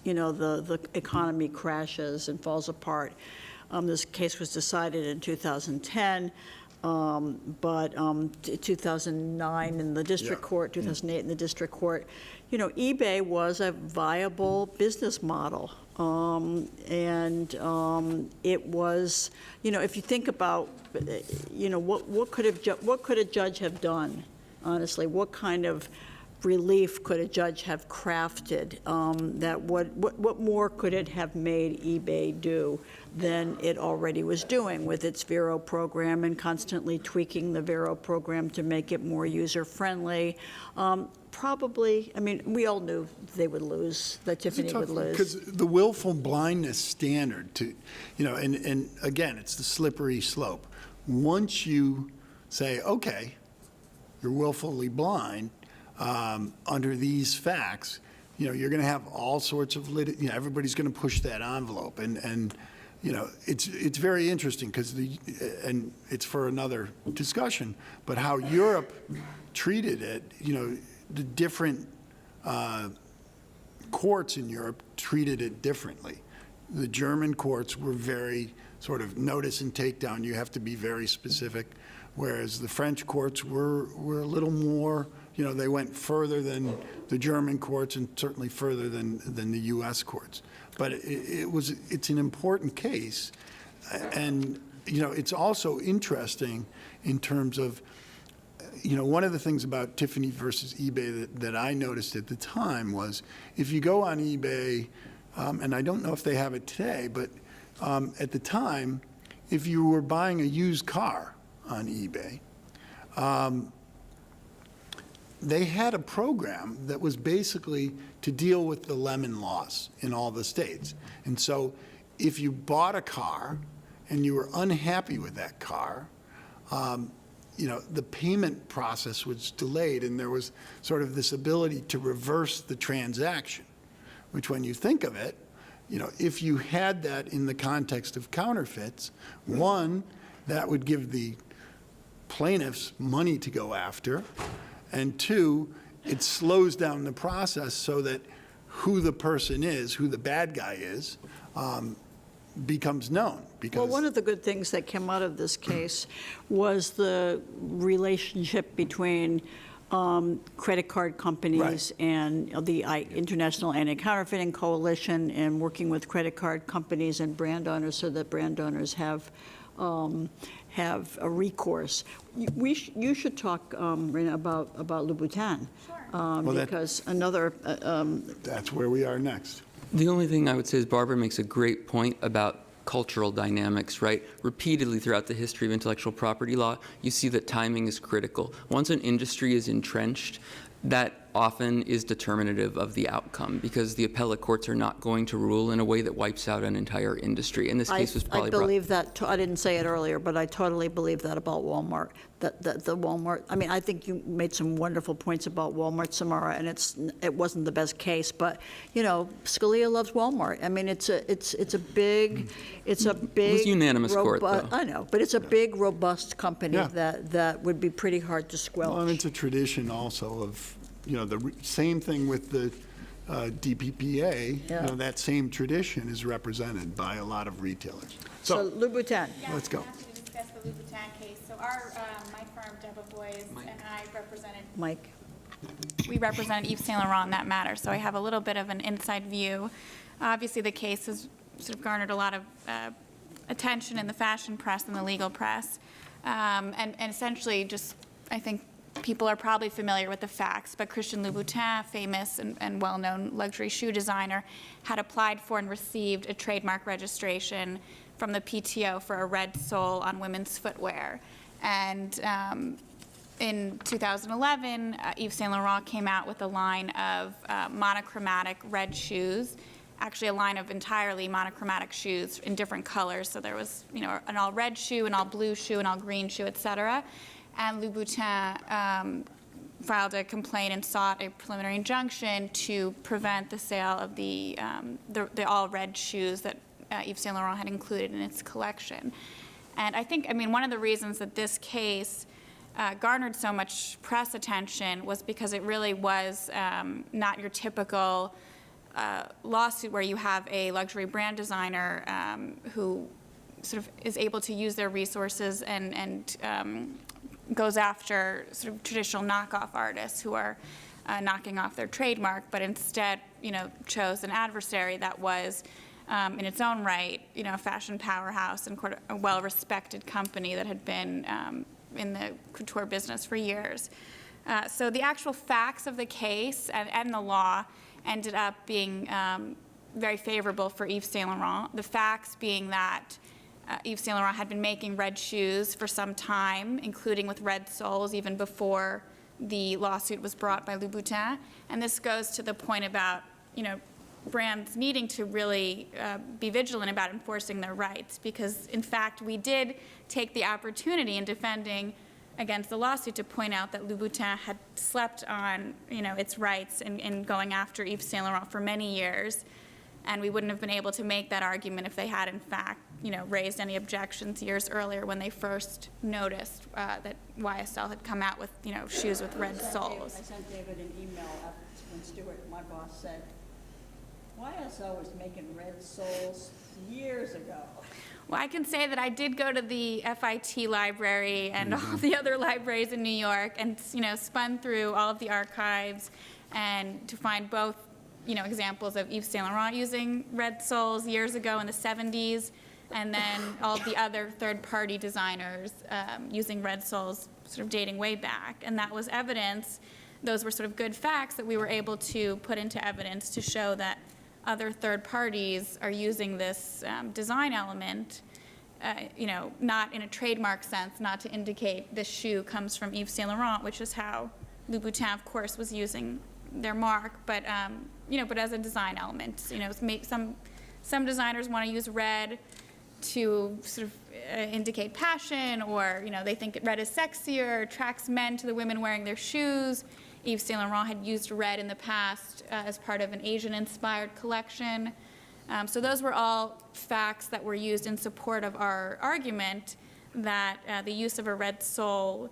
The economy crashes and falls apart. This case was decided in 2010. but 2009 in the district court, 2008 in the district court, eBay was a viable business model. And it was, if you think about, what could a judge have done, honestly? What kind of relief could a judge have crafted? What more could it have made eBay do than it already was doing with its Vero program and constantly tweaking the Vero program to make it more user-friendly? Probably, we all knew they would lose, that Tiffany would lose. Because the willful blindness standard and again, it's the slippery slope. Once you say, okay, you're willfully blind, under these facts, you're going to have all sorts of everybody's going to push that envelope, and it's very interesting because and it's for another discussion, but how Europe treated it, the different courts in Europe treated it differently. The German courts were very sort of notice and take down. You have to be very specific, whereas the French courts were a little more. They went further than the German courts and certainly further than the U.S. courts. But it's an important case, and it's also interesting in terms of one of the things about Tiffany versus eBay that I noticed at the time was if you go on eBay, and I don't know if they have it today, but at the time, if you were buying a used car on eBay, they had a program that was basically to deal with the lemon laws in all the states. And so if you bought a car and you were unhappy with that car, the payment process was delayed, and there was sort of this ability to reverse the transaction, which when you think of it, if you had that in the context of counterfeits, one, that would give the plaintiffs money to go after, and two, it slows down the process so that who the person is, who the bad guy is, becomes known. Well, one of the good things that came out of this case was the relationship between credit card companies and the International Anti-Counterfeiting Coalition, and working with credit card companies and brand owners so that brand owners have a recourse. You should talk, Rayna, about Louboutin. Sure. Because another... that's where we are next. The only thing I would say is Barbara makes a great point about cultural dynamics, right? Repeatedly throughout the history of intellectual property law, you see that timing is critical. Once an industry is entrenched, that often is determinative of the outcome because the appellate courts are not going to rule in a way that wipes out an entire industry. And this case was probably I believe that, I didn't say it earlier, but I totally believe that about Walmart, that the Walmart, I think you made some wonderful points about Walmart, Samara, and it wasn't the best case, but, Scalia loves Walmart. It's a big, It was unanimous court, though. I know, but it's a big, robust company that would be pretty hard to squelch. Well, and it's a tradition also of, the same thing with the DPPA, that same tradition is represented by a lot of retailers. So Louboutin. Let's go. I'm happy to discuss the Louboutin case. So my firm, Debevoise, and I represented Mike. we represented Yves Saint Laurent in that matter, so I have a little bit of an inside view. Obviously, the case has sort of garnered a lot of attention in the fashion press and the legal press, and essentially just, I think people are probably familiar with the facts, but Christian Louboutin, famous and well-known luxury shoe designer, had applied for and received a trademark registration from the PTO for a red sole on women's footwear. And in 2011, Yves Saint Laurent came out with a line of monochromatic red shoes, actually a line of entirely monochromatic shoes in different colors. So there was, an all red shoe, an all blue shoe, an all green shoe, et cetera. And Louboutin filed a complaint and sought a preliminary injunction to prevent the sale of the all red shoes that Yves Saint Laurent had included in its collection. And I think, one of the reasons that this case garnered so much press attention was because it really was not your typical lawsuit where you have a luxury brand designer who sort of is able to use their resources and goes after sort of traditional knockoff artists who are knocking off their trademark, but instead, chose an adversary that was, in its own right, a fashion powerhouse and a well-respected company that had been in the couture business for years. So the actual facts of the case and the law ended up being very favorable for Yves Saint Laurent. The facts being that Yves Saint Laurent had been making red shoes for some time, including with red soles, even before the lawsuit was brought by Louboutin. And this goes to the point about, brands needing to really be vigilant about enforcing their rights, because in fact we did take the opportunity in defending against the lawsuit to point out that Louboutin had slept on, its rights in going after Yves Saint Laurent for many years, and we wouldn't have been able to make that argument if they had in fact, raised any objections years earlier when they first noticed that YSL had come out with, shoes with red soles. I sent David an email when Stuart, my boss, said, YSL was making red soles years ago. Well, I can say that I did go to the FIT library and all the other libraries in New York and, spun through all of the archives and to find both, examples of Yves Saint Laurent using red soles years ago in the 70s, and then all of the other third-party designers using red soles sort of dating way back. And that was evidence, those were sort of good facts that we were able to put into evidence to show that other third parties are using this design element, not in a trademark sense, not to indicate this shoe comes from Yves Saint Laurent, which is how Louboutin, of course, was using their mark, but but as a design element. Some designers want to use red to sort of indicate passion, or they think red is sexier, attracts men to the women wearing their shoes. Yves Saint Laurent had used red in the past as part of an Asian-inspired collection. So those were all facts that were used in support of our argument that the use of a red sole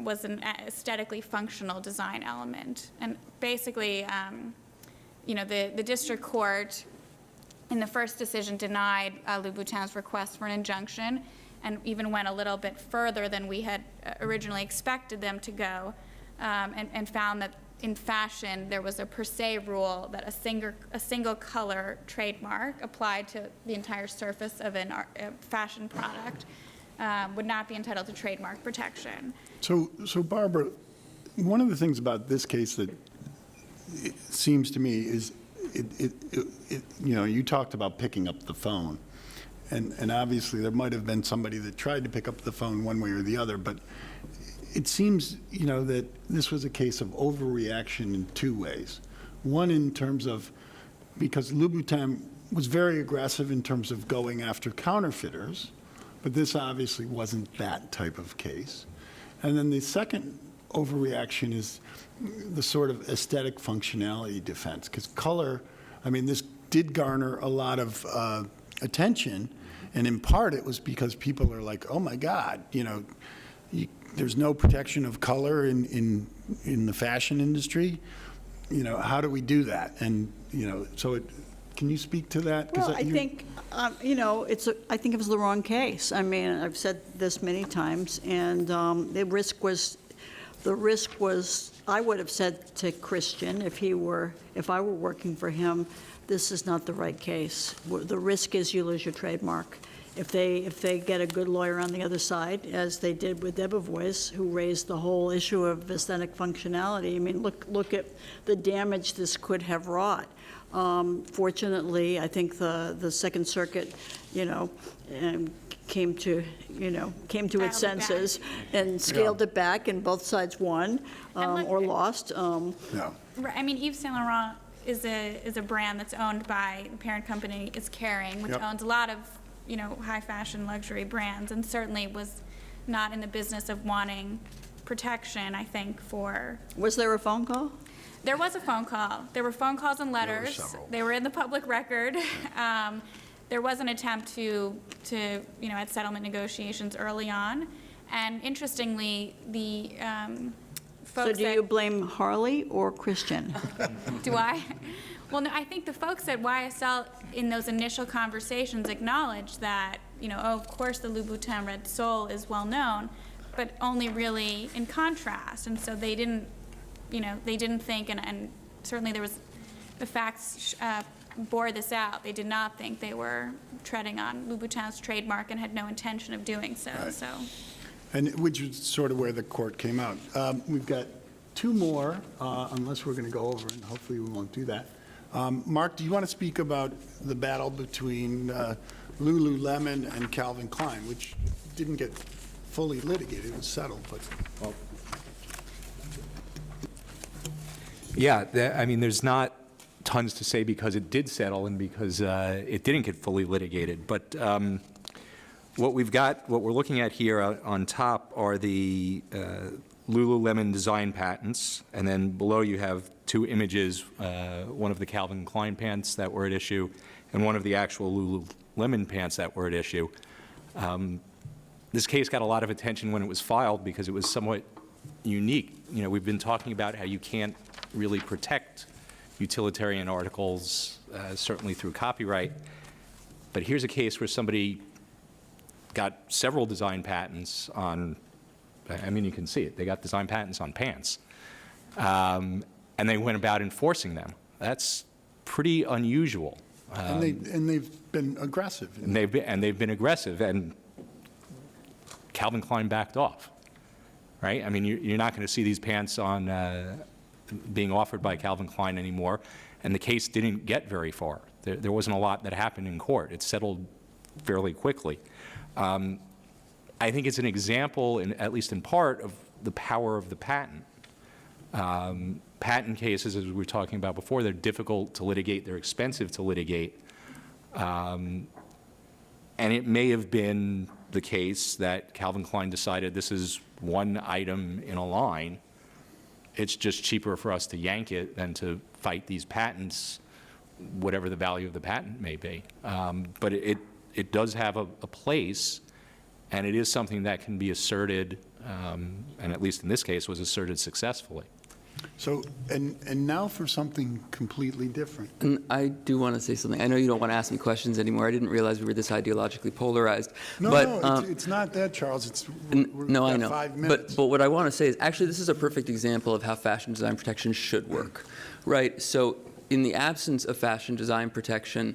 was an aesthetically functional design element. And basically, the district court in the first decision denied Louboutin's request for an injunction and even went a little bit further than we had originally expected them to go. And found that in fashion there was a per se rule that a single color trademark applied to the entire surface of a fashion product would not be entitled to trademark protection. So Barbara, one of the things about this case that it seems to me is, you talked about picking up the phone, and obviously there might have been somebody that tried to pick up the phone one way or the other, but it seems, that this was a case of overreaction in two ways. One, in terms of, because Louboutin was very aggressive in terms of going after counterfeiters, but this obviously wasn't that type of case. And then the second overreaction is the sort of aesthetic functionality defense, because color, this did garner a lot of attention, and in part it was because people are like, oh my God, there's no protection of color in the fashion industry. How do we do that? And can you speak to that? Well, I think I think it was the wrong case. I've said this many times, and the risk was. I would have said to Christian, if I were working for him, this is not the right case. The risk is you lose your trademark. If they get a good lawyer on the other side, as they did with Debevoise, who raised the whole issue of aesthetic functionality, look at the damage this could have wrought. Fortunately, I think the Second Circuit, came to its senses and scaled it back, and both sides won or lost. Yeah. Yves Saint Laurent is a brand that's owned by the parent company is Kering, which Yep. owns a lot of high fashion luxury brands, and certainly was not in the business of wanting protection, I think, for. Was there a phone call? There was a phone call. There were phone calls and letters. several. They were in the public record. There was an attempt to at settlement negotiations early on, and interestingly, the folks So do you blame Harley or Christian? Do I? Well, no, I think the folks at YSL in those initial conversations acknowledged that, oh, of course the Louboutin red sole is well known, but only really in contrast. And so they didn't, they didn't think, and certainly there was, the facts bore this out. They did not think they were treading on Louboutin's trademark and had no intention of doing so. Right. So, And which is sort of where the court came out. We've got two more, unless we're going to go over, and hopefully we won't do that. Marc, do you want to speak about the battle between Lululemon and Calvin Klein, which didn't get fully litigated, it was settled, but... Yeah, I mean, there's not tons to say because it did settle and because it didn't get fully litigated. But what we're looking at here on top are the Lululemon design patents, and then below you have two images, one of the Calvin Klein pants that were at issue and one of the actual Lululemon pants that were at issue. This case got a lot of attention when it was filed because it was somewhat unique. We've been talking about how you can't really protect utilitarian articles, certainly through copyright. But here's a case where somebody got several design patents on, I mean, you can see it. They got design patents on pants. And they went about enforcing them. That's pretty unusual. and they've been aggressive. And they've been aggressive, and Calvin Klein backed off, right? I mean, you're not going to see these pants on being offered by Calvin Klein anymore, and the case didn't get very far. There wasn't a lot that happened in court. It settled fairly quickly. I think it's an example, at least in part, of the power of the patent. Patent cases, as we were talking about before, they're difficult to litigate, they're expensive to litigate. And it may have been the case that Calvin Klein decided this is one item in a line. It's just cheaper for us to yank it than to fight these patents, whatever the value of the patent may be. But it does have a place, and it is something that can be asserted, and at least in this case was asserted successfully. So, and now for something completely different. And I do want to say something. I know you don't want to ask me questions anymore. I didn't realize we were this ideologically polarized. No, but, it's not that, Charles. No, I know. 5 minutes. But what I want to say is, actually, this is a perfect example of how fashion design protection should work, right? So in the absence of fashion design protection,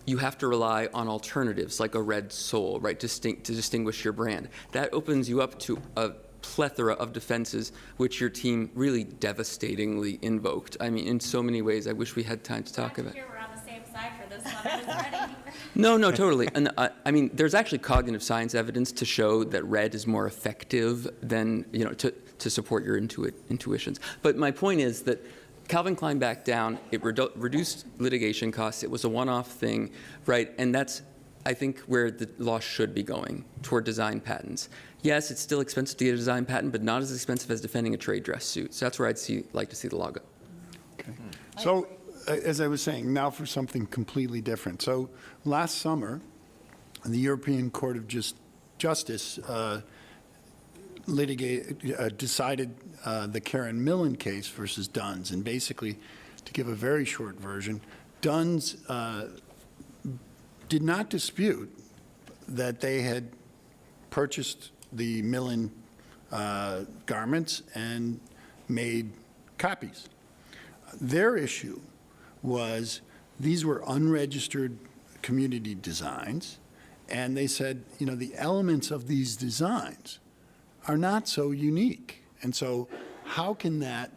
you have to rely on alternatives like a red sole, right, to distinguish your brand. That opens you up to a plethora of defenses, which your team really devastatingly invoked. I mean, in so many ways, I wish we had time to talk about. Here we're on the same side for this one. I was ready. No, totally. And I mean, there's actually cognitive science evidence to show that red is more effective than, to support your intuitions. But my point is that Calvin Klein backed down. It reduced litigation costs. It was a one-off thing, right? And that's, I think, where the law should be going, toward design patents. Yes, it's still expensive to get a design patent, but not as expensive as defending a trade dress suit. So that's where I'd like to see the law go. Okay. So, as I was saying, now for something completely different. So, last summer, the European Court of Justice decided the Karen Mullin case versus Dunn's. And basically, to give a very short version, Dunn's did not dispute that they had purchased the Mullin garments and made copies. Their issue was these were unregistered community designs, and they said, the elements of these designs are not so unique. And so how can that,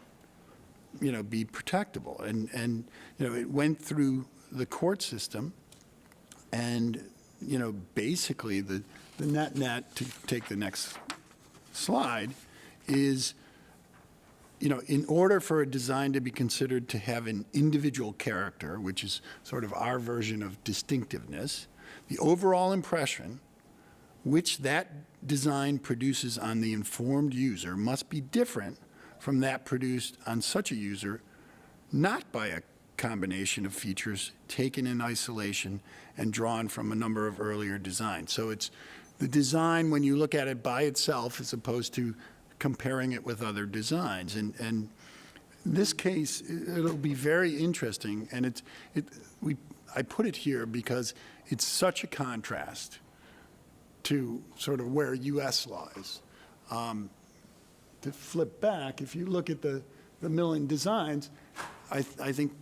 be protectable? And it went through the court system, and, basically the net, to take the next slide, is, in order for a design to be considered to have an individual character, which is sort of our version of distinctiveness, the overall impression which that design produces on the informed user must be different from that produced on such a user, not by a combination of features taken in isolation and drawn from a number of earlier designs. So it's the design when you look at it by itself as opposed to comparing it with other designs. And this case, it'll be very interesting, and I put it here because it's such a contrast to sort of where U.S. law is. To flip back, if you look at the Mullin designs, I think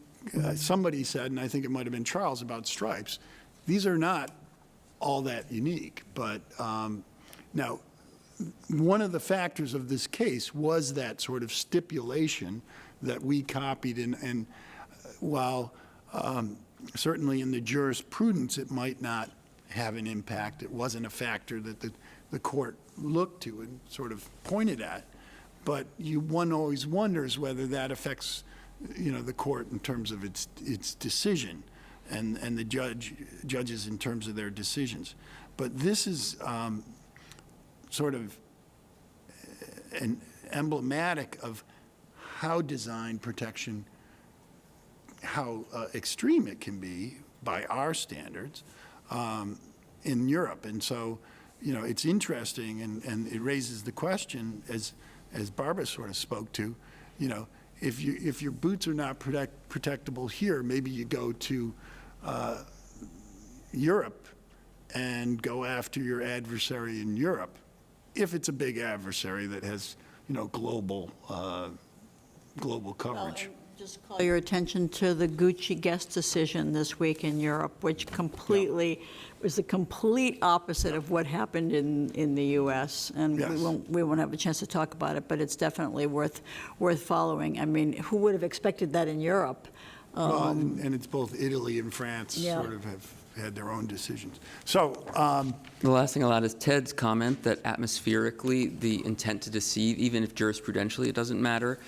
somebody said, and I think it might have been Charles about stripes, these are not all that unique. But now, one of the factors of this case was that sort of stipulation that we copied, and while certainly in the jurisprudence it might not have an impact, it wasn't a factor that the court looked to and sort of pointed at. But one always wonders whether that affects, the court in terms of its decision, and the judges in terms of their decisions. But this is sort of an emblematic of how design protection, how extreme it can be by our standards in Europe. And so, it's interesting, and it raises the question, as Barbara sort of spoke to, if your boots are not protectable here, maybe you go to Europe and go after your adversary in Europe, if it's a big adversary that has, global coverage. Just call your attention to the Gucci Guest decision this week in Europe, which completely was the complete opposite of what happened in the U.S. And Yes. we won't have a chance to talk about it, but it's definitely worth following. I mean, who would have expected that in Europe? Well, and it's both Italy and France Yeah. sort of have had their own decisions. So, The last thing I'll add is Ted's comment that atmospherically, the intent to deceive, even if jurisprudentially it doesn't matter,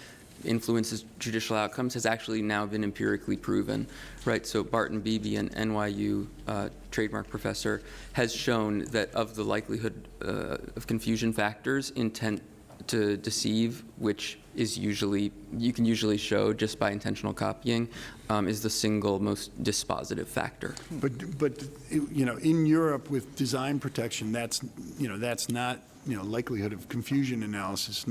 influences judicial outcomes, has actually now been empirically proven, right? So Barton Beebe, an NYU trademark professor, has shown that of the likelihood of confusion factors, intent to deceive, which is usually, you can usually show just by intentional copying, is the single most dispositive factor. but in Europe with design protection, that's not, likelihood of confusion analysis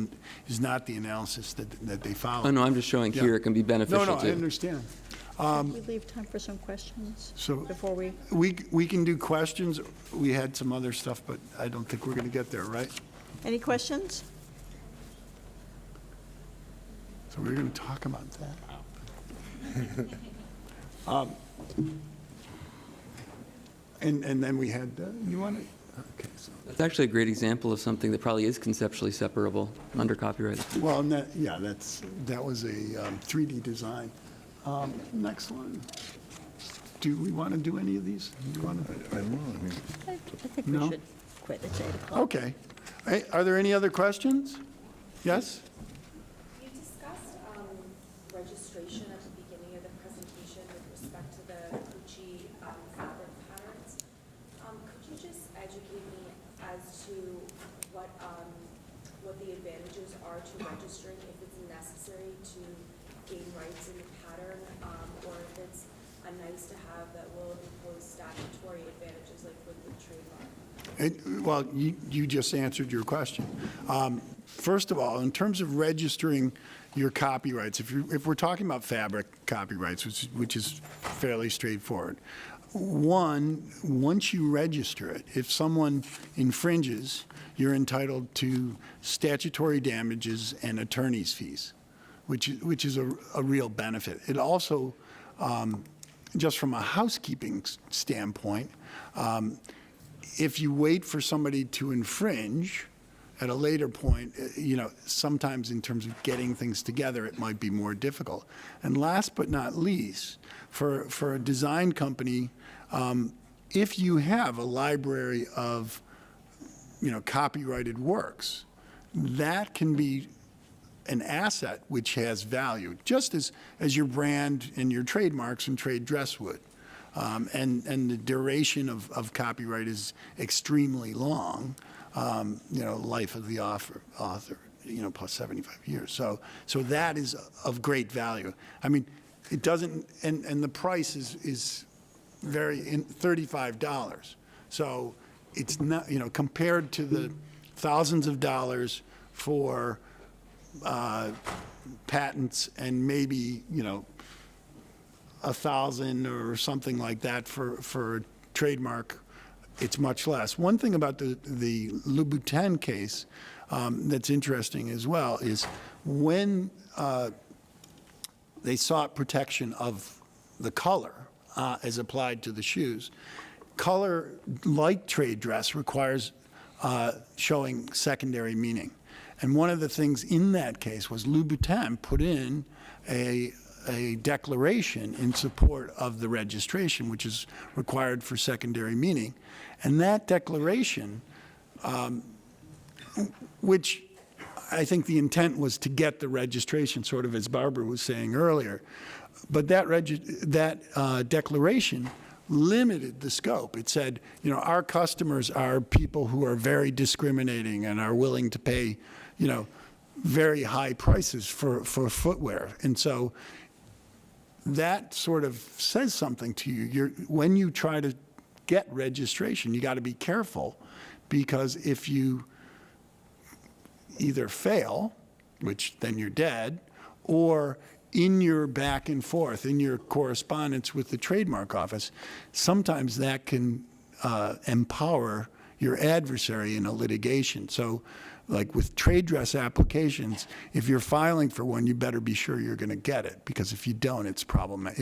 is not the analysis that they follow. Oh, no, I'm just showing Yeah. here it can be beneficial No, too. I understand. Can we leave time for some questions So before we? we can do questions. We had some other stuff, but I don't think we're going to get there, right? Any questions? So we're going to talk about that. And then we had, you want to, okay. So, That's actually a great example of something that probably is conceptually separable under copyright. well, and that was a 3D design. Next one. Do we want to do any of these? You want to? I don't know, I mean, I think No? we should quit. It's 8 o'clock. Okay. Hey, are there any other questions? Yes? You discussed registration at the beginning of the presentation with respect to the Gucci fabric patterns. Could you just educate me as to what the advantages are to registering, if it's necessary to gain rights in the pattern, or if it's a nice to have that will impose statutory advantages like with the trademark? Well, you just answered your question. First of all, in terms of registering your copyrights, if we're talking about fabric copyrights, which is fairly straightforward, once you register it, if someone infringes, you're entitled to statutory damages and attorney's fees, which is a real benefit. It also, just from a housekeeping standpoint, if you wait for somebody to infringe at a later point, sometimes in terms of getting things together, it might be more difficult. And last but not least, for a design company, if you have a library of, copyrighted works, that can be an asset which has value, just as your brand and your trademarks and trade dress would. And the duration of copyright is extremely long, life of the author, plus 75 years. So that is of great value. I mean, it doesn't, and the price is very, $35. So it's not, compared to the thousands of dollars for patents and maybe, 1,000 or something like that for a trademark, it's much less. One thing about the Louboutin case that's interesting as well is when they sought protection of the color as applied to the shoes, color, like trade dress, requires showing secondary meaning. And one of the things in that case was Louboutin put in a declaration in support of the registration, which is required for secondary meaning. And that declaration, which I think the intent was to get the registration, sort of as Barbara was saying earlier, but that declaration limited the scope. It said, you know, our customers are people who are very discriminating and are willing to pay, you know, very high prices for footwear. And so that sort of says something to you. When you try to get registration, you got to be careful, because if you either fail, which then you're dead, or in your back and forth, in your correspondence with the trademark office, sometimes that can empower your adversary in a litigation. So like with trade dress applications, if you're filing for one, you better be sure you're going to get it, because if you don't, it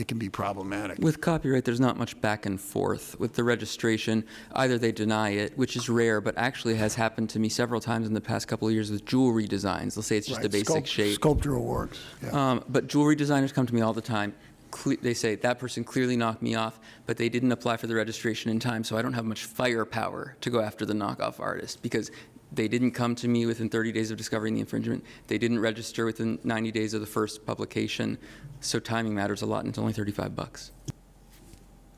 can be problematic. With copyright, there's not much back and forth. With the registration, either they deny it, which is rare, but actually has happened to me several times in the past couple of years with jewelry designs. They'll say it's just a basic shape. Sculptural works. Yeah. But jewelry designers come to me all the time. They say, that person clearly knocked me off, but they didn't apply for the registration in time, so I don't have much firepower to go after the knockoff artist, because they didn't come to me within 30 days of discovering the infringement. They didn't register within 90 days of the first publication. So timing matters a lot, and it's only $35.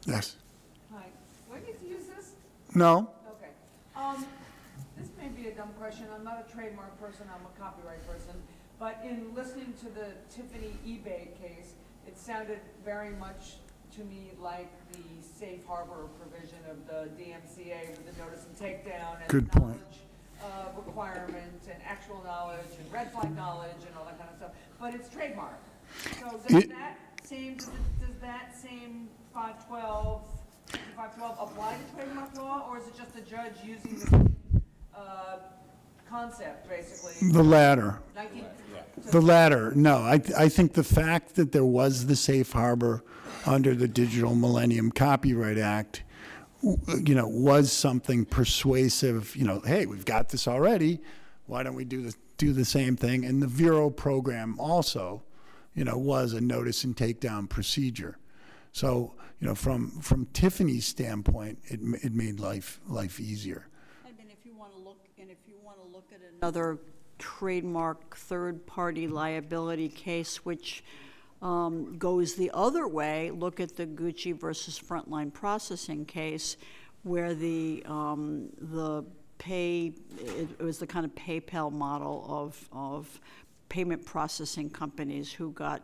Yes. Hi. Do I get to use this? No? Okay. This may be a dumb question. I'm not a trademark person. I'm a copyright person. But in listening to the Tiffany eBay case, it sounded very much to me like the safe harbor provision of the DMCA with the notice and takedown and Good point. knowledge requirement and actual knowledge and red flag knowledge and all that kind of stuff. But it's trademark. So does that same 512 apply to trademark law, or is it just the judge using the concept, basically? The latter. The latter. No, I think the fact that there was the safe harbor under the Digital Millennium Copyright Act, you know, was something persuasive. You know, hey, we've got this already. Why don't we do the same thing? And the Vero program also, you know, was a notice and takedown procedure. So, you know, from Tiffany's standpoint, it made life easier. And if you want to look at another trademark third-party liability case, which goes the other way, look at the Gucci versus Frontline Processing case, where it was the kind of PayPal model of payment processing companies who got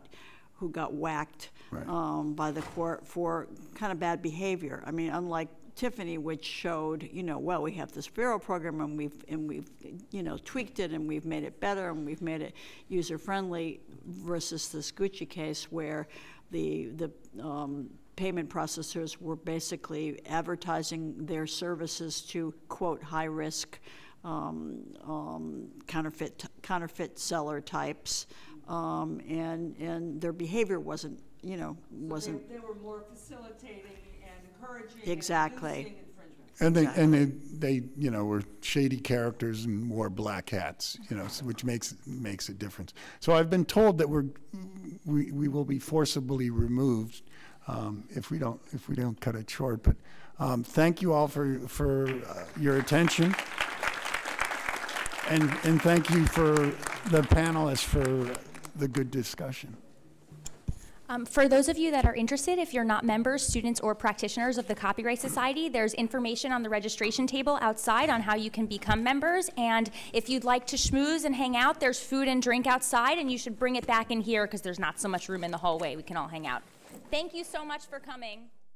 whacked by the court for kind of bad behavior. I mean, unlike Tiffany, which showed, you know, well, we have this Vero program and we've you know, tweaked it and we've made it better and we've made it user friendly, versus this Gucci case where the payment processors were basically advertising their services to, quote, high risk counterfeit seller types, and their behavior wasn't, you know, wasn't. They were more facilitating and encouraging. Exactly. And And they you know, were shady characters and wore black hats, you know, which makes a difference. So I've been told that we will be forcibly removed if we don't cut it short. But thank you all for your attention, and thank you for the panelists for the good discussion. For those of you that are interested, if you're not members, students, or practitioners of the Copyright Society, there's information on the registration table outside on how you can become members. And if you'd like to schmooze and hang out, there's food and drink outside, and you should bring it back in here because there's not so much room in the hallway. We can all hang out. Thank you so much for coming.